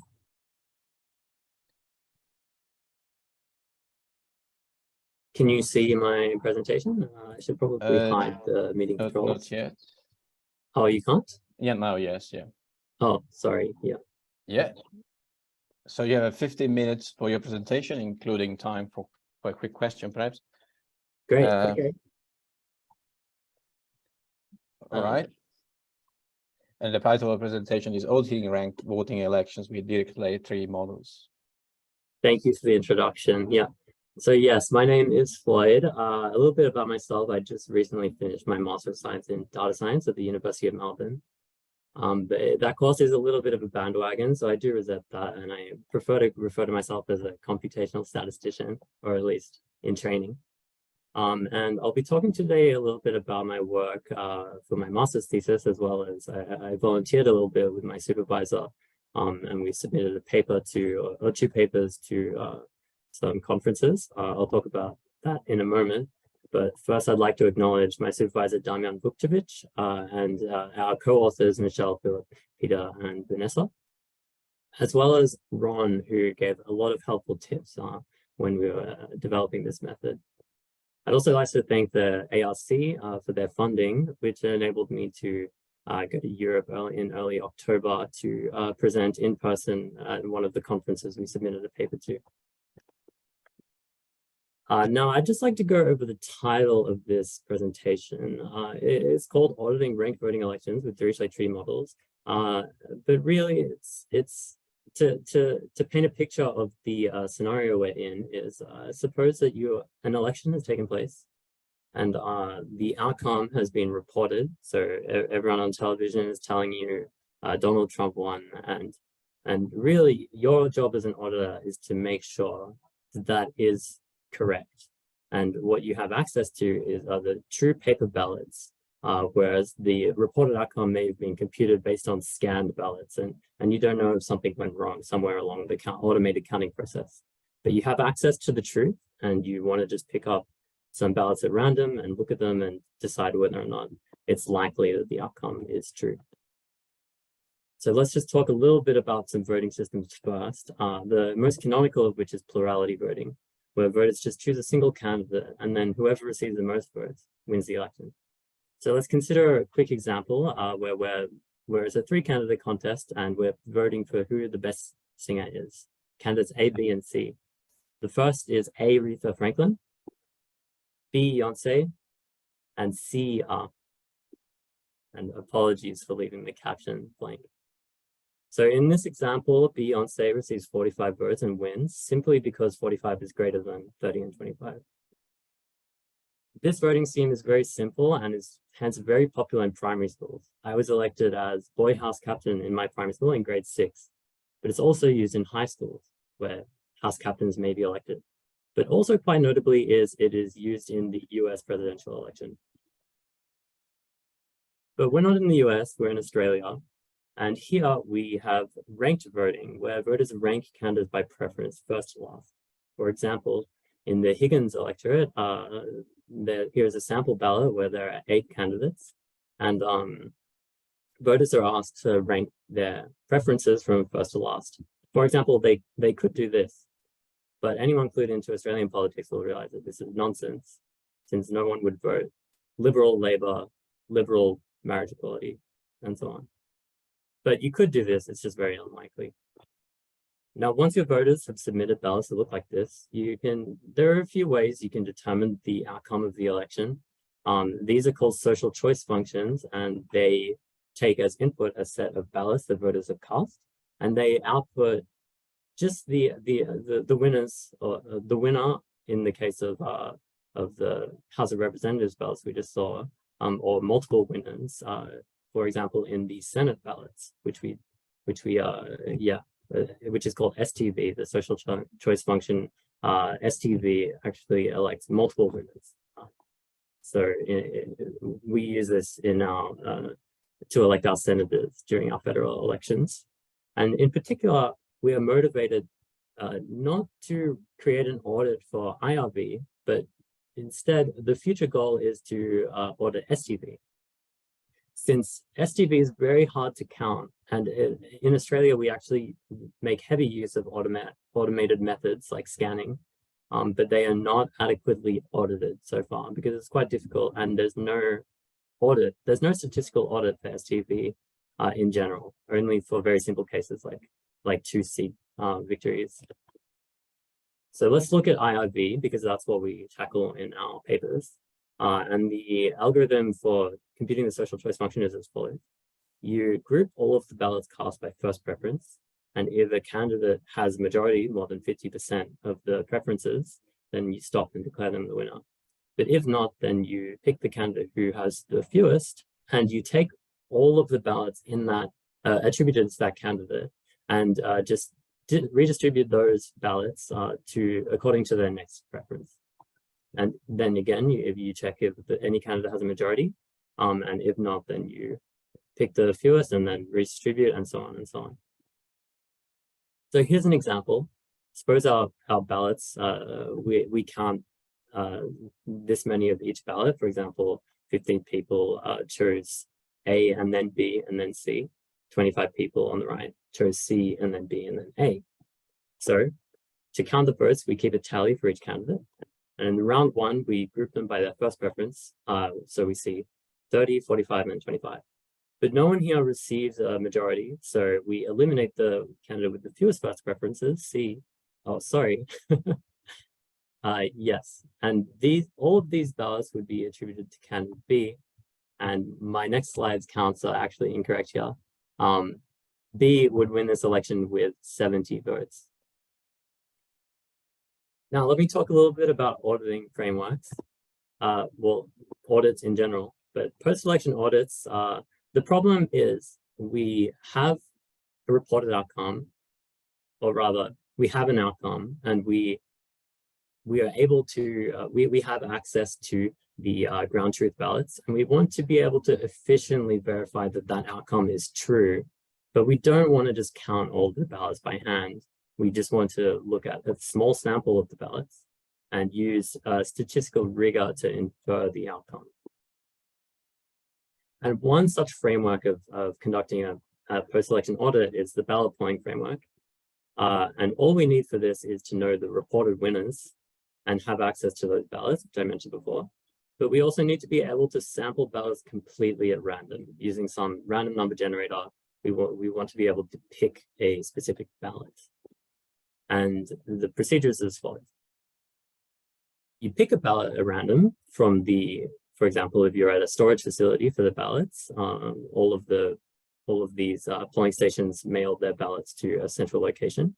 Can you see my presentation? I should probably hide the meeting controls. Not yet. Oh, you can't? Yeah, now, yes, yeah. Oh, sorry, yeah. Yeah. So you have 15 minutes for your presentation, including time for a quick question, perhaps. Great, okay. All right. And the title of the presentation is Auditing Ranked Voting Elections with Dirichlet Models. Thank you for the introduction. Yeah. So yes, my name is Floyd. A little bit about myself. I just recently finished my Master of Science in Data Science at the University of Melbourne. But that course is a little bit of a bandwagon, so I do resent that, and I prefer to refer to myself as a computational statistician, or at least in training. And I'll be talking today a little bit about my work for my master's thesis, as well as I volunteered a little bit with my supervisor, and we submitted a paper to, or 2 papers to some conferences. I'll talk about that in a moment. But first, I'd like to acknowledge my supervisor, Damian Vukcevic, and our co-authors, Michelle, Philip, Peter, and Vanessa, as well as Ron, who gave a lot of helpful tips when we were developing this method. I'd also like to thank the ARC for their funding, which enabled me to go to Europe in early October to present in person at one of the conferences we submitted a paper to. Now, I'd just like to go over the title of this presentation. It's called Auditing Ranked Voting Elections with Dirichlet Tree Models. But really, it's to paint a picture of the scenario we're in is suppose that an election has taken place and the outcome has been reported. So everyone on television is telling you Donald Trump won, and really your job as an auditor is to make sure that that is correct. And what you have access to is the true paper ballots, whereas the reported outcome may have been computed based on scanned ballots, and you don't know if something went wrong somewhere along the automated counting process. But you have access to the truth, and you want to just pick up some ballots at random and look at them and decide whether or not it's likely that the outcome is true. So let's just talk a little bit about some voting systems first. The most canonical of which is plurality voting, where voters just choose a single candidate, and then whoever receives the most votes wins the election. So let's consider a quick example where it's a 3-candidate contest, and we're voting for who the best singer is. Candidates A, B, and C. The first is A, Aretha Franklin, B, Beyonce, and C, and apologies for leaving the caption blank. So in this example, Beyonce receives 45 votes and wins simply because 45 is greater than 30 and 25. This voting scheme is very simple and is hence very popular in primary schools. I was elected as boy house captain in my primary school in grade 6, but it's also used in high schools where house captains may be elected. But also quite notably it is used in the US presidential election. But we're not in the US, we're in Australia. And here we have ranked voting, where voters rank candidates by preference, first to last. For example, in the Higgins electorate, here's a sample ballot where there are 8 candidates, and voters are asked to rank their preferences from first to last. For example, they could do this, but anyone clued into Australian politics will realize that this is nonsense, since no one would vote Liberal, Labor, Liberal, marriage equality, and so on. But you could do this, it's just very unlikely. Now, once your voters have submitted ballots that look like this, there are a few ways you can determine the outcome of the election. These are called social choice functions, and they take as input a set of ballots the voters have cast, and they output just the winners, or the winner in the case of the House of Representatives ballots we just saw, or multiple winners. For example, in the Senate ballots, which is called STV, the social choice function. STV actually elects multiple winners. So we use this in our to elect our senators during our federal elections, and in particular, we are motivated not to create an audit for IRB, but instead the future goal is to audit STV. Since STV is very hard to count, and in Australia we actually make heavy use of automated methods like scanning, but they are not adequately audited so far because it's quite difficult, and there's no statistical audit for STV in general, only for very simple cases like 2-seat victories. So let's look at IRB because that's what we tackle in our papers. And the algorithm for computing the social choice function is as follows. You group all of the ballots cast by first preference, and if a candidate has majority, more than 50% of the preferences, then you stop and declare them the winner. But if not, then you pick the candidate who has the fewest, and you take all of the ballots in that attributed to that candidate, and just redistribute those ballots according to their next preference. And then again, if you check if any candidate has a majority, and if not, then you pick the fewest and then redistribute, and so on and so on. So here's an example. Suppose our ballots, we count this many of each ballot. For example, 15 people chose A and then B and then C. 25 people on the right chose C and then B and then A. So to count the votes, we keep a tally for each candidate. And in round one, we group them by their first preference. So we see 30, 45, and 25. But no one here receives a majority. So we eliminate the candidate with the fewest first preferences, C. Oh, sorry. Yes. And all of these ballots would be attributed to candidate B. And my next slide's counts are actually incorrect here. B would win this election with 70 votes. Now, let me talk a little bit about auditing frameworks. Well, audits in general, but post-election audits, the problem is we have a reported outcome, or rather, we have an outcome, and we are able to, we have access to the ground truth ballots, and we want to be able to efficiently verify that that outcome is true, but we don't want to just count all the ballots by hand. We just want to look at a small sample of the ballots and use statistical rigor to infer the outcome. And one such framework of conducting a post-election audit is the ballot polling framework. And all we need for this is to know the reported winners and have access to those ballots, which I mentioned before. But we also need to be able to sample ballots completely at random using some random number generator. We want to be able to pick a specific ballot. And the procedure is as follows. You pick a ballot at random from for example, if you're at a storage facility for the ballots, all of these polling stations mail their ballots to a central location,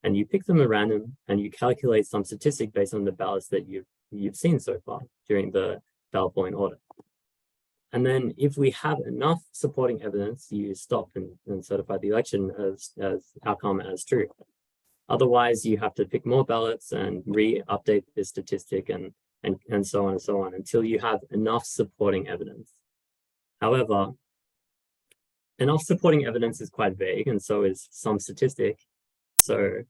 and you pick them at random and you calculate some statistic based on the ballots that you've seen so far during the ballot polling audit. And then if we have enough supporting evidence, you stop and certify the election as outcome as true. Otherwise, you have to pick more ballots and re-update the statistic and so on until you have enough supporting evidence. However, enough supporting evidence is quite vague, and so is some statistic. So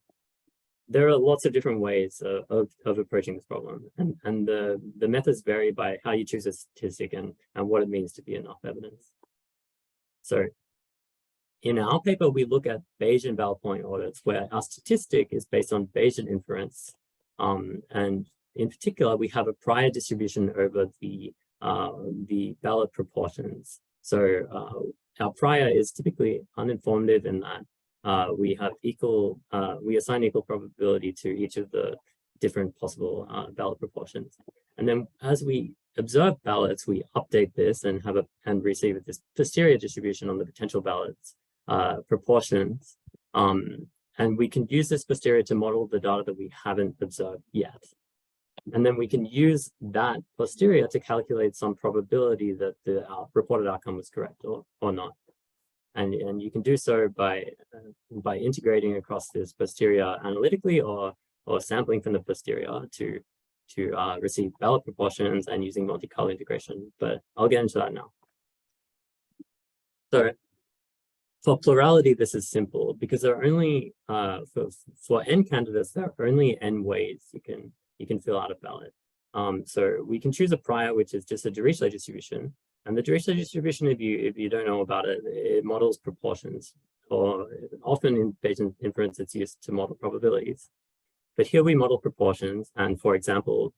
there are lots of different ways of approaching this problem, and the methods vary by how you choose a statistic and what it means to be enough evidence. So in our paper, we look at Bayesian ballot polling audits where our statistic is based on Bayesian inference. And in particular, we have a prior distribution over the ballot proportions. So our prior is typically uninformative in that we assign equal probability to each of the different possible ballot proportions. And then as we observed ballots, we update this and receive this posterior distribution on the potential ballots proportions. And we can use this posterior to model the data that we haven't observed yet. And then we can use that posterior to calculate some probability that the reported outcome was correct or not. And you can do so by integrating across this posterior analytically or sampling from the posterior to receive ballot proportions and using multi-color integration. But I'll get into that now. So for plurality, this is simple because there are only for n candidates, there are only n ways you can fill out a ballot. So we can choose a prior, which is just a Dirichlet distribution. And the Dirichlet distribution, if you don't know about it, it models proportions, or often in Bayesian inference, it's used to model probabilities. But here we model proportions. And for example,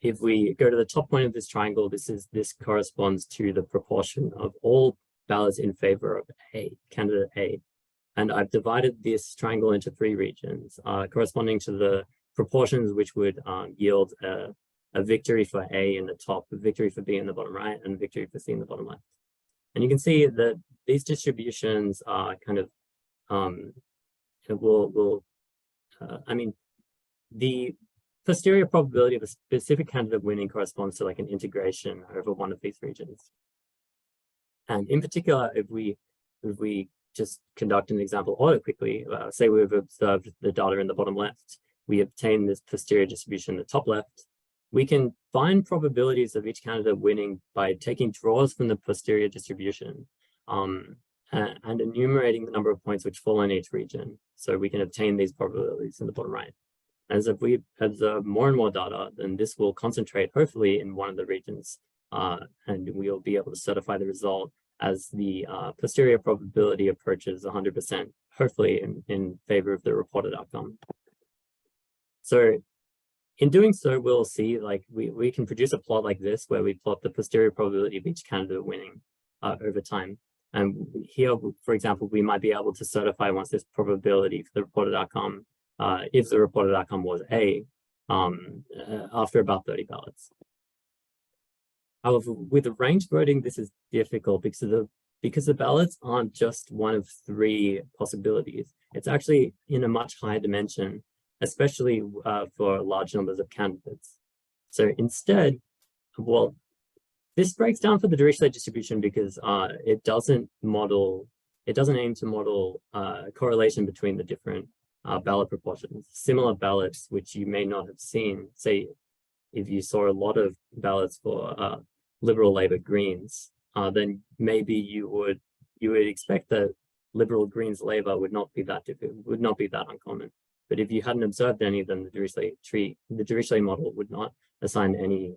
if we go to the top point of this triangle, this corresponds to the proportion of all ballots in favor of candidate A. And I've divided this triangle into 3 regions, corresponding to the proportions which would yield a victory for A in the top, a victory for B in the bottom right, and a victory for C in the bottom left. And you can see that these distributions are kind of, I mean, the posterior probability of a specific candidate winning corresponds to like an integration over one of these regions. And in particular, if we just conduct an example audit quickly, say we've observed the data in the bottom left, we obtain this posterior distribution in the top left, we can find probabilities of each candidate winning by taking draws from the posterior distribution and enumerating the number of points which fall in each region. So we can obtain these probabilities in the bottom right. As if we observe more and more data, then this will concentrate hopefully in one of the regions, and we'll be able to certify the result as the posterior probability approaches 100%, hopefully in favor of the reported outcome. So in doing so, we'll see like we can produce a plot like this where we plot the posterior probability of each candidate winning over time. And here, for example, we might be able to certify once this probability for the reported outcome, if the reported outcome was A, after about 30 ballots. However, with arranged voting, this is difficult because the ballots aren't just one of 3 possibilities. It's actually in a much higher dimension, especially for large numbers of candidates. So instead, well, this breaks down for the Dirichlet distribution because it doesn't aim to model correlation between the different ballot proportions. Similar ballots, which you may not have seen, say, if you saw a lot of ballots for Liberal, Labour, Greens, then maybe you would expect that Liberal, Greens, Labour would not be that uncommon. But if you hadn't observed any, then the Dirichlet model would not assign any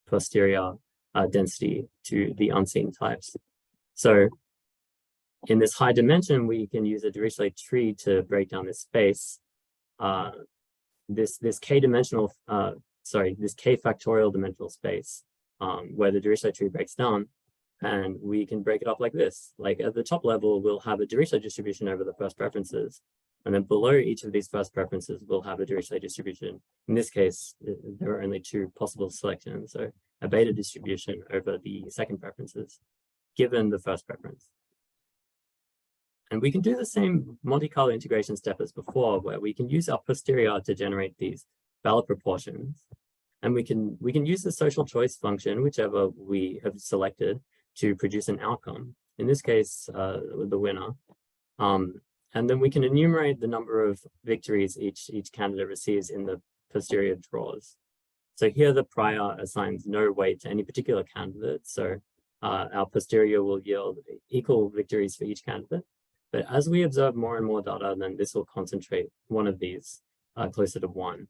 posterior density to the unseen types. So in this high dimension, we can use a Dirichlet tree to break down this space. This k factorial dimensional space where the Dirichlet tree breaks down, and we can break it up like this. Like at the top level, we'll have a Dirichlet distribution over the first preferences. And then below each of these first preferences, we'll have a Dirichlet distribution. In this case, there are only 2 possible selections. So a beta distribution over the second preferences, given the first preference. And we can do the same multicolor integration step as before, where we can use our posterior to generate these ballot proportions. And we can use the social choice function, whichever we have selected, to produce an outcome. In this case, the winner. And then we can enumerate the number of victories each candidate receives in the posterior draws. So here the prior assigns no weight to any particular candidate. So our posterior will yield equal victories for each candidate. But as we observe more and more data, then this will concentrate one of these closer to 1,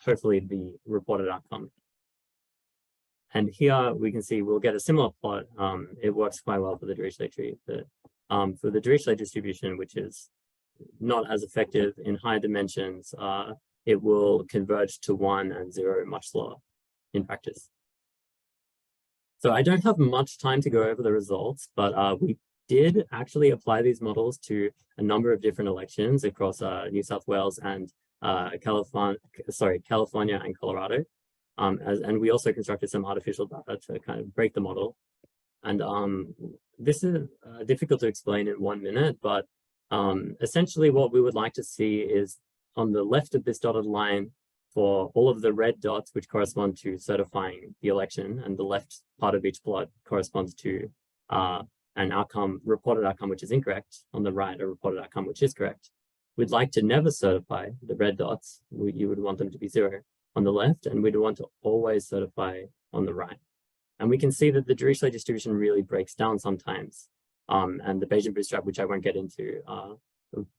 hopefully the reported outcome. And here we can see we'll get a similar plot. It works quite well for the Dirichlet tree, but for the Dirichlet distribution, which is not as effective in higher dimensions, it will converge to 1 and 0 much slower in practice. So I don't have much time to go over the results, but we did actually apply these models to a number of different elections across New South Wales and California and Colorado. And we also constructed some artificial data to kind of break the model. And this is difficult to explain in 1 minute, but essentially what we would like to see is on the left of this dotted line for all of the red dots, which correspond to certifying the election, and the left part of each plot corresponds to an outcome, reported outcome, which is incorrect. On the right, a reported outcome, which is correct. We'd like to never certify the red dots. You would want them to be 0 on the left, and we'd want to always certify on the right. And we can see that the Dirichlet distribution really breaks down sometimes. And the Bayesian bootstrap, which I won't get into,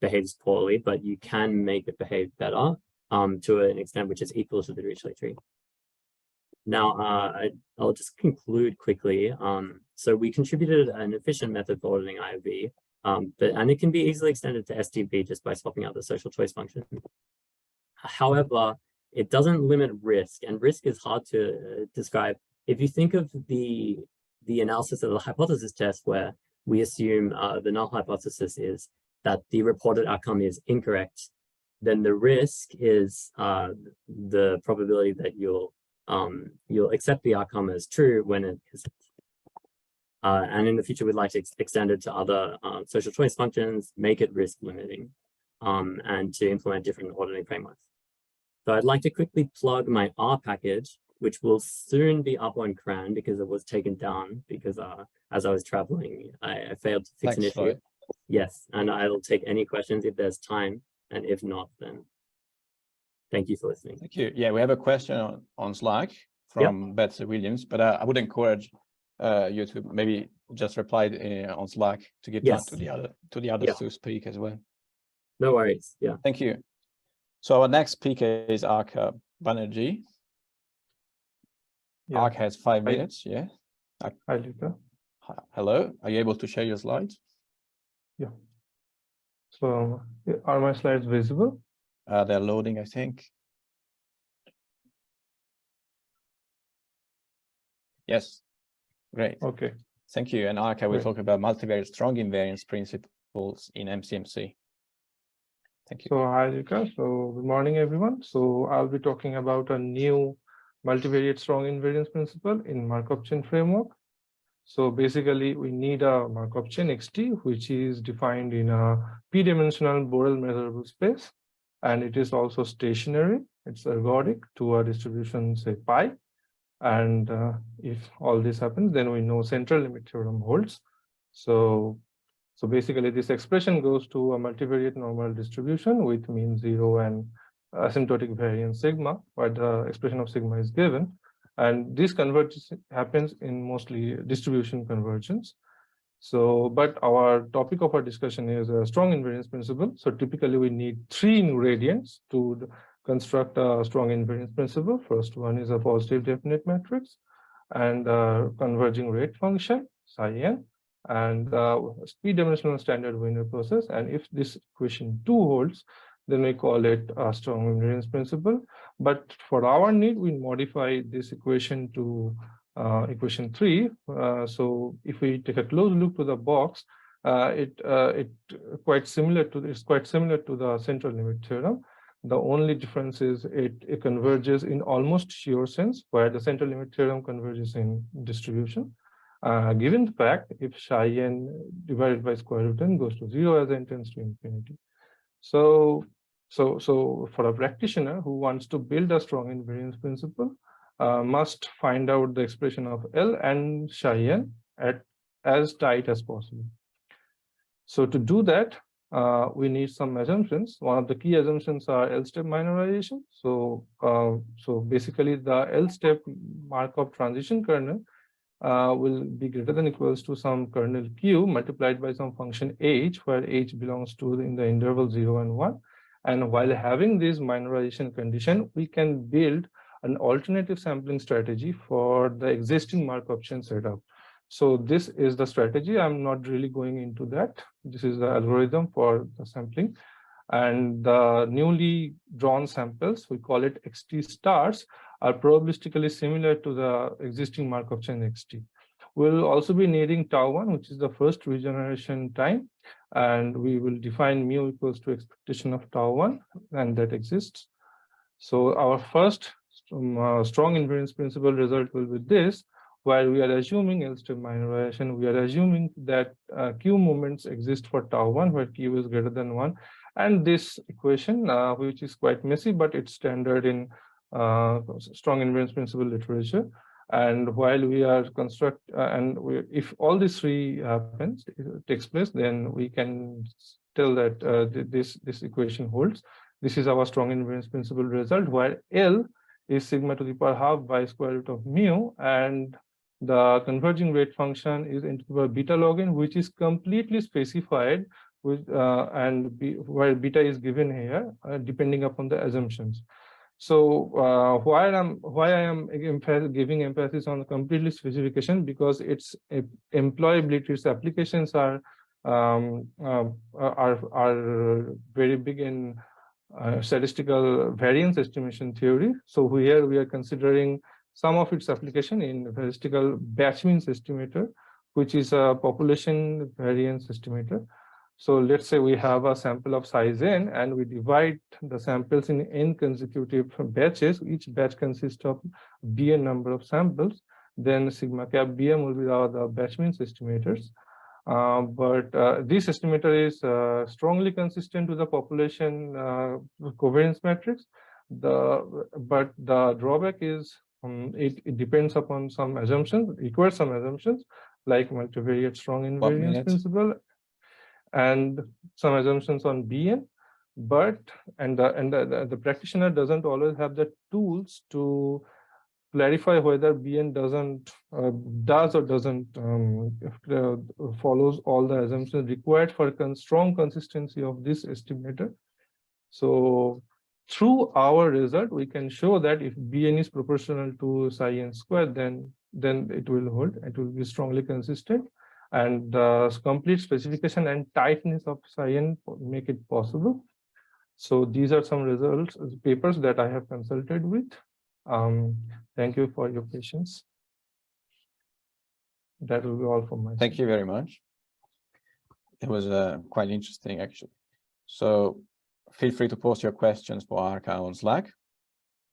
behaves poorly, but you can make it behave better to an extent which is equal to the Dirichlet tree. Now, I'll just conclude quickly. So we contributed an efficient method for auditing IOV, and it can be easily extended to STB just by swapping out the social choice function. However, it doesn't limit risk, and risk is hard to describe. If you think of the analysis of the hypothesis test, where we assume the null hypothesis is that the reported outcome is incorrect, then the risk is the probability that you'll accept the outcome as true when it isn't. And in the future, we'd like to extend it to other social choice functions, make it risk limiting, and to implement different auditing frameworks. So I'd like to quickly plug my R package, which will soon be up on CRAN because it was taken down because as I was traveling, I failed to fix an issue. Roy. Yes, and I'll take any questions if there's time, and if not, then thank you for listening. Thank you. Yeah, we have a question on Slack from Betsy Williams, but I would encourage you to maybe just reply on Slack to give time to the others to speak as well. No worries. Yeah. Thank you. So our next speaker is Arka Banerjee. Ark has 5 minutes. Yeah. Hi, Luca. Hello. Are you able to share your slides? Yeah. So are my slides visible? They're loading, I think. Yes. Great. Okay. Thank you. And Arka will talk about multivariate strong invariance principles in MCMC. Thank you. So hi, Luca. So good morning, everyone. So I'll be talking about a new multivariate strong invariance principle in Markov chain framework. So basically, we need a Markov chain XT, which is defined in a p-dimensional Borel measurable space, and it is also stationary. It's ergodic to a distribution, say pi. And if all this happens, then we know central limit theorem holds. So basically, this expression goes to a multivariate normal distribution with mean 0 and asymptotic variance sigma, where the expression of sigma is given. And this convergence happens in mostly distribution convergence. So, but our topic of our discussion is a strong invariance principle. So typically we need 3 ingredients to construct a strong invariance principle. First one is a positive definite matrix and a converging rate function, psi n, and p-dimensional standard Wiener process. And if this equation 2 holds, then we call it a strong invariance principle. But for our need, we modify this equation to equation 3. So if we take a close look to the box, it's quite similar to the central limit theorem. The only difference is it converges in almost sure sense, where the central limit theorem converges in distribution. Given the fact, if psi n divided by square root n goes to 0 as n tends to infinity. So for a practitioner who wants to build a strong invariance principle, must find out the expression of L and psi n at as tight as possible. So to do that, we need some assumptions. One of the key assumptions are L-step minorization. So basically the L-step Markov transition kernel will be greater than equals to some kernel Q multiplied by some function H, where H belongs to in the interval 0 and 1. And while having this minorization condition, we can build an alternative sampling strategy for the existing Markov chain setup. So this is the strategy. I'm not really going into that. This is the algorithm for the sampling. And the newly drawn samples, we call it XT stars, are probabilistically similar to the existing Markov chain XT. We'll also be needing tau1, which is the first regeneration time. and we will define mu equals to expectation of tau1, and that exists. So our first strong invariance principle result will be this. While we are assuming L-step minor variation, we are assuming that Q moments exist for tau1 where Q is greater than 1. And this equation, which is quite messy, but it's standard in strong invariance principle literature. And while we are if all these three happens, takes place, then we can tell that this equation holds. This is our strong invariance principle result, where L is sigma to the power half by square root of mu, and the converging rate function is into the beta log n, which is completely specified with where beta is given here, depending upon the assumptions. So why I am giving emphasis on the completely specification, because its employability, its applications are very big in statistical variance estimation theory. So here we are considering some of its application in statistical batch means estimator, which is a population variance estimator. So let's say we have a sample of size n, and we divide the samples in n consecutive batches. Each batch consists of bn number of samples. Then sigma cap bm will be the batch means estimators. But this estimator is strongly consistent with the population covariance matrix. But the drawback is it depends upon some assumptions, requires some assumptions like multivariate strong invariance principle and some assumptions on Bn. But the practitioner doesn't always have the tools to clarify whether Bn does or doesn't follows all the assumptions required for strong consistency of this estimator. So through our result, we can show that if Bn is proportional to psi n squared, then it will hold. It will be strongly consistent, and the complete specification and tightness of psi n make it possible. So these are some results, papers that I have consulted with. Thank you for your patience. That will be all from my side. Thank you very much. It was quite interesting, actually. So feel free to post your questions for Arca on Slack.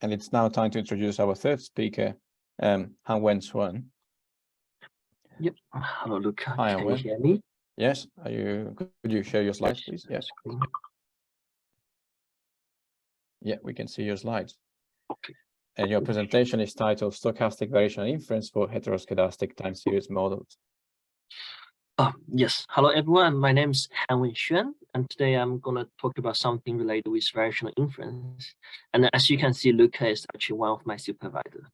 And it's now time to introduce our third speaker, Han-Wen Swan. Yep. Hello, Luca. Hi, Can you hear me? Yes. Could you share your slides, please? Yes. Yeah, we can see your slides. Okay. And your presentation is titled Stochastic Variational Inference for Heteroscedastic Time Series Models. Yes. Hello, everyone. My name is Han-Wen Xuan, and today I'm going to talk about something related with variational inference. And as you can see, Luca is actually one of my supervisors.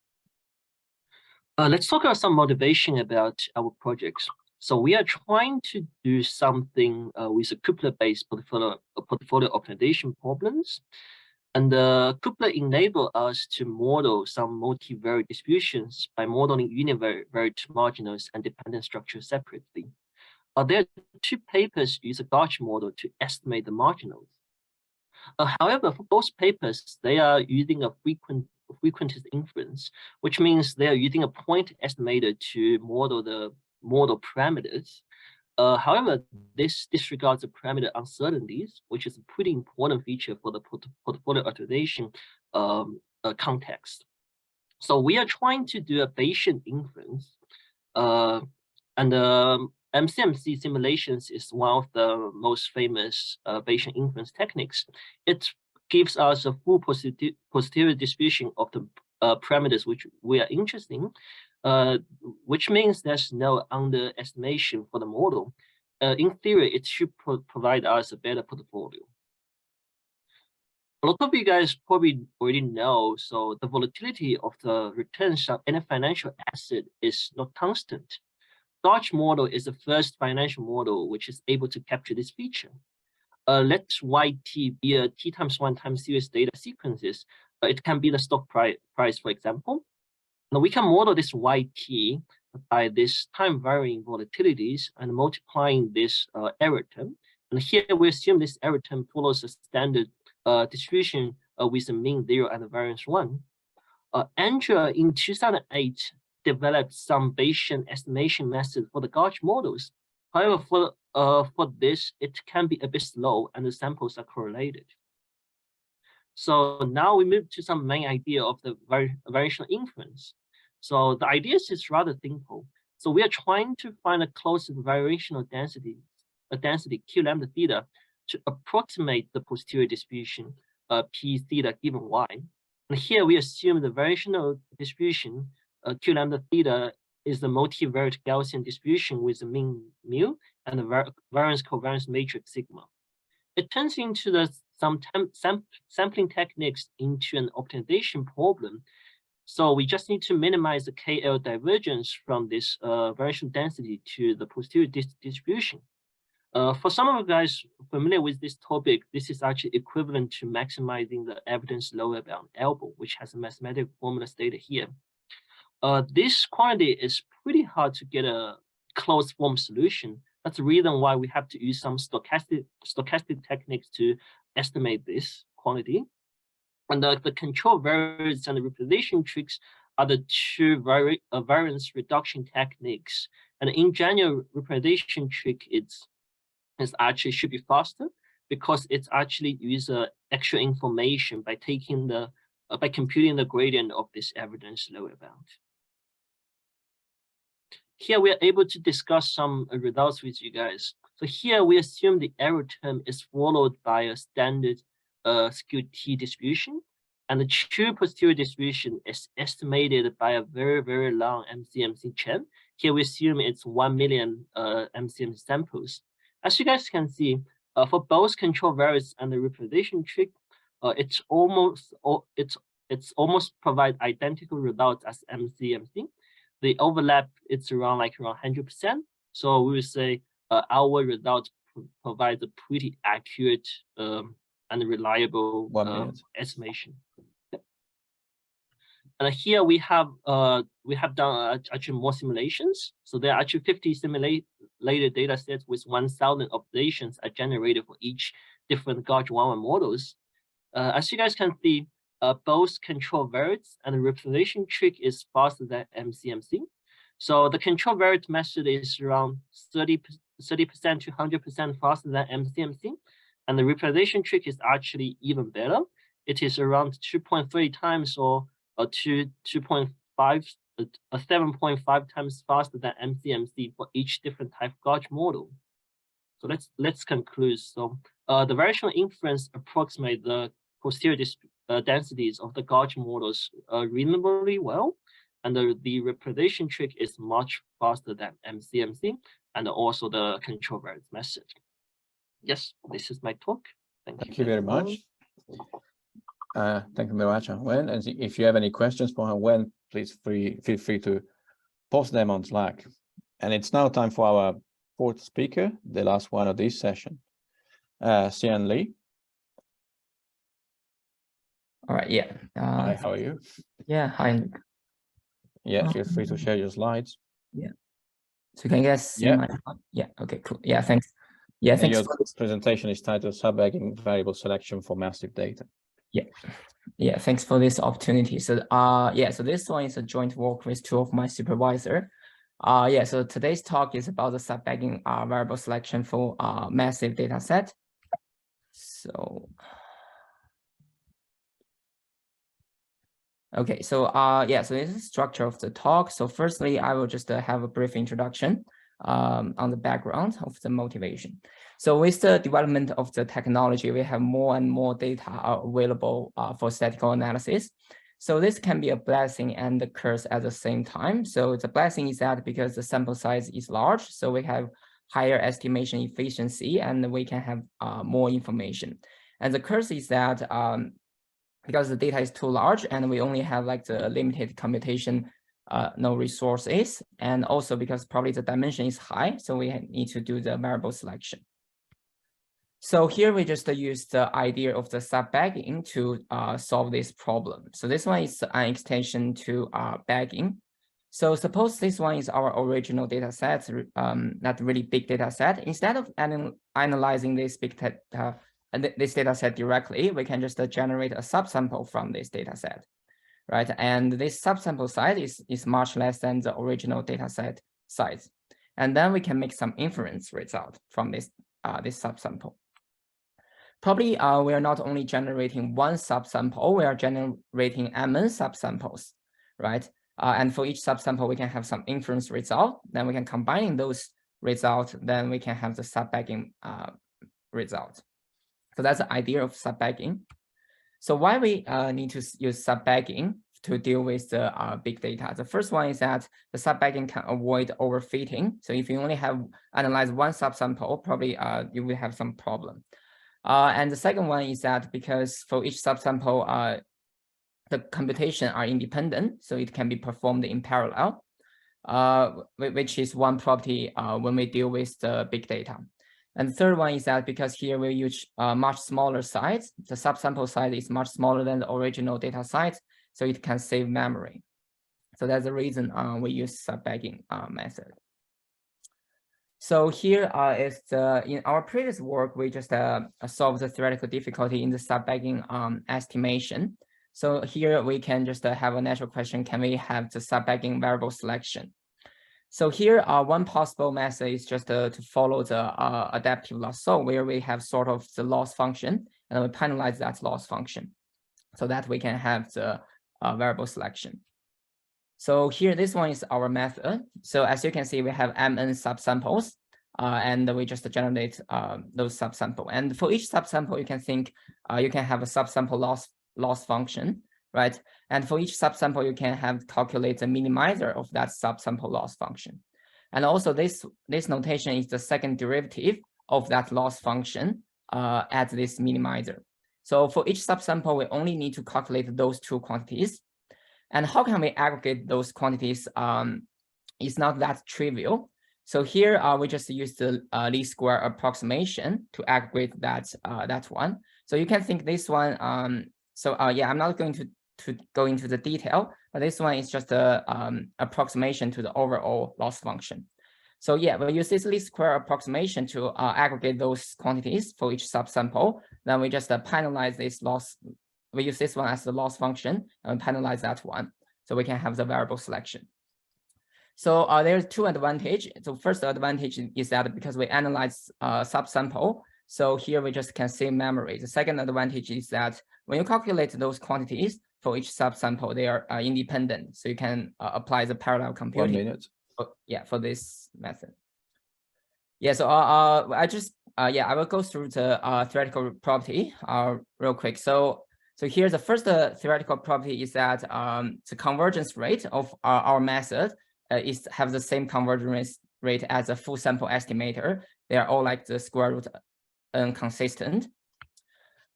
Let's talk about some motivation about our projects. So we are trying to do something with a coupler-based portfolio optimization problems. And the coupler enable us to model some multivariate distributions by modeling univariate marginals and dependent structures separately. There are two papers use a gauge model to estimate the marginals. However, for both papers, they are using a frequentist inference, which means they are using a point estimator to model the model parameters. However, this disregards the parameter uncertainties, which is a pretty important feature for the portfolio optimization context. So we are trying to do a Bayesian inference, and MCMC simulations is one of the most famous Bayesian inference techniques. It gives us a full posterior distribution of the parameters which we are interested in. Which means there's no underestimation for the model. In theory, it should provide us a better portfolio. A lot of you guys probably already know, so the volatility of the returns of any financial asset is not constant. Gauge model is the first financial model which is able to capture this feature. Let YT be a T times 1 times series data sequences. It can be the stock price, for example. Now we can model this YT by this time varying volatilities and multiplying this error term. And here we assume this error term follows a standard distribution with a mean 0 and a variance 1. Andrea in 2008 developed some Bayesian estimation methods for the gauge models. However, for for this, it can be a bit slow and the samples are correlated. So now we move to some main idea of the variational inference. So the idea is rather simple. So we are trying to find a closest variational density, q lambda theta, to approximate the posterior distribution p theta given y. And here we assume the variational distribution q lambda theta is the multivariate Gaussian distribution with the mean mu and the variance covariance matrix sigma. It turns into some sampling techniques into an optimization problem. So we just need to minimize the KL divergence from this variational density to the posterior distribution. For some of you guys familiar with this topic, this is actually equivalent to maximizing the evidence lower bound elbow, which has a mathematical formula stated here. This quantity is pretty hard to get a closed form solution. That's the reason why we have to use some stochastic techniques to estimate this quantity. And the control variables and the representation tricks are the two variance reduction techniques. And in general, representation trick is actually should be faster because it's actually use extra information by taking the by computing the gradient of this evidence lower bound. Here we are able to discuss some results with you guys. So here we assume the error term is followed by a standard skewed t distribution, and the true posterior distribution is estimated by a very, very long MCMC chain. Here we assume it's 1 million MCMC samples. As you guys can see, for both control variables and the representation trick, it's almost provide identical results as MCMC. The overlap it's around 100%. So we would say our results provide a pretty accurate and reliable estimation. And here we have done actually more simulations. So there are actually 50 simulated data sets with 1,000 observations are generated for each different gauge 1 models. As you guys can see, both control variates and the representation trick is faster than MCMC. So the control variate method is around 30% to 100% faster than MCMC, and the representation trick is actually even better. It is around 2.3 times or 7.5 times faster than MCMC for each different type gauge model. So let's conclude. So the variational inference approximates the posterior densities of the gauge models reasonably well, and the representation trick is much faster than MCMC and also the control variate method. Yes, this is my talk. Thank you very much. Thank you very much, Wen. And if you have any questions for Wen, please feel free to post them on Slack. And it's now time for our fourth speaker, the last one of this session, Xian Li. All right, yeah. Hi, how are you? Yeah, hi. Yeah, feel free to share your slides. Yeah. So can you guys see my slide? Yeah, okay, cool. Yeah, thanks. Yeah, and thanks. Your presentation is titled Subbagging Variable Selection for Massive Data. Yeah. Yeah, thanks for this opportunity. So yeah, so this one is a joint work with two of my supervisor. Yeah, so today's talk is about the subbagging variable selection for massive data set. So okay, so yeah, so this is the structure of the talk. So firstly, I will just have a brief introduction on the background of the motivation. So with the development of the technology, we have more and more data available for statistical analysis. So this can be a blessing and a curse at the same time. So the blessing is that because the sample size is large, so we have higher estimation efficiency and we can have more information. And the curse is that because the data is too large and we only have like the limited computation no resources, and also because probably the dimension is high, so we need to do the variable selection. So here we just use the idea of the subbagging to solve this problem. So this one is an extension to bagging. So suppose this one is our original data set, not really big data set. Instead of analyzing this big data set directly, we can just generate a subsample from this data set, right? And this subsample size is much less than the original data set size. And then we can make some inference result from this subsample. Probably we are not only generating one subsample, we are generating mn subsamples, right? And for each subsample, we can have some inference result. Then we can combine those results. Then we can have the subbagging result. So that's the idea of subbagging. So why we need to use subbagging to deal with the big data? The first one is that the subbagging can avoid overfitting. So if you only have analyzed one subsample, probably you will have some problem. And the second one is that because for each subsample, the computation are independent, so it can be performed in parallel, which is one property when we deal with the big data. And the third one is that because here we use much smaller size, the subsample size is much smaller than the original data size, so it can save memory. So that's the reason we use subbagging method. So here is in our previous work, we just solved the theoretical difficulty in the subbagging estimation. So here we can just have a natural question, can we have the subbagging variable selection? So here one possible method is just to follow the adaptive lasso, where we have sort of the loss function, and we penalize that loss function so that we can have the variable selection. So here, this one is our method. So as you can see, we have mn subsamples, and we just generate those subsample. And for each subsample, you can think you can have a subsample loss function, right? And for each subsample, you can have calculate the minimizer of that subsample loss function. And also this notation is the second derivative of that loss function at this minimizer. So for each subsample, we only need to calculate those two quantities. And how can we aggregate those quantities? It's not that trivial. So here we just use the least square approximation to aggregate that one. So you can think this one. Yeah, I'm not going to go into the detail, but this one is just a approximation to the overall loss function. So yeah, we use this least square approximation to aggregate those quantities for each subsample. Then we just penalize this loss. We use this one as the loss function and penalize that one, so we can have the variable selection. So there's two advantages. So first advantage is that because we analyze subsample, so here we just can save memory. The second advantage is that when you calculate those quantities for each subsample, they are independent, so you can apply the parallel computing. 1 minute. Yeah, for this method. Yeah, so I will go through the theoretical property real quick. So here, the first theoretical property is that the convergence rate of our method have the same convergence rate as a full sample estimator. They are all like the square root n consistent.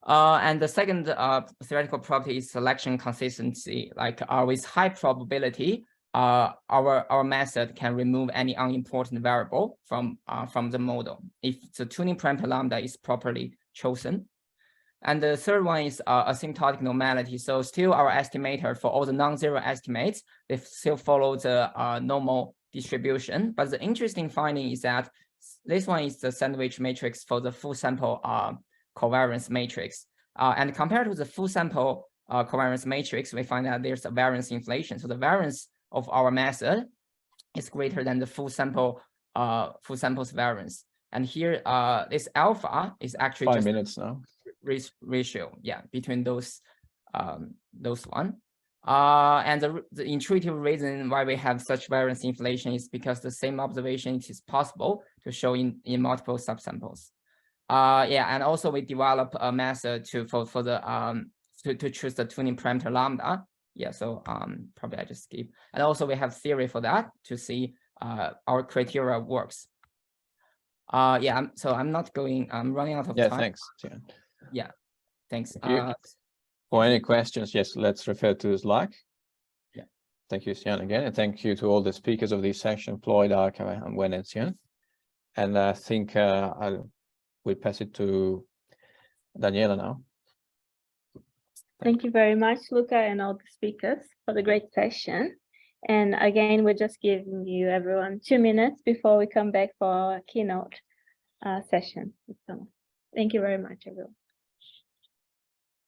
And the second theoretical property is selection consistency. Like with high probability, our method can remove any unimportant variable from the model if the tuning parameter lambda is properly chosen. And the third one is asymptotic normality. So still our estimator for all the non-zero estimates, they still follow the normal distribution. But the interesting finding is that this one is the sandwich matrix for the full sample covariance matrix. And compared to the full sample covariance matrix, we find that there's a variance inflation. So the variance of our method is greater than the full sample's variance. And here, this alpha is actually 5 just minutes now. Ratio, yeah, between those one. And the intuitive reason why we have such variance inflation is because the same observation is possible to show in multiple subsamples. Yeah, and also we develop a method to choose the tuning parameter lambda. Yeah, so probably I just skip. And also we have theory for that to see our criteria works. Yeah, I'm not going. I'm running out of time. Yeah, thanks. Yeah, thanks. For any questions, yes, let's refer to Slack. Yeah. Thank you, Xian, again, and thank you to all the speakers of this session, Floyd, Arca, and Wen and Xian. And I think we'll pass it to Daniela now. Thank you very much, Luca, and all the speakers for the great session. And again, we're just giving you everyone 2 minutes before we come back for our keynote session. So, thank you very much, everyone.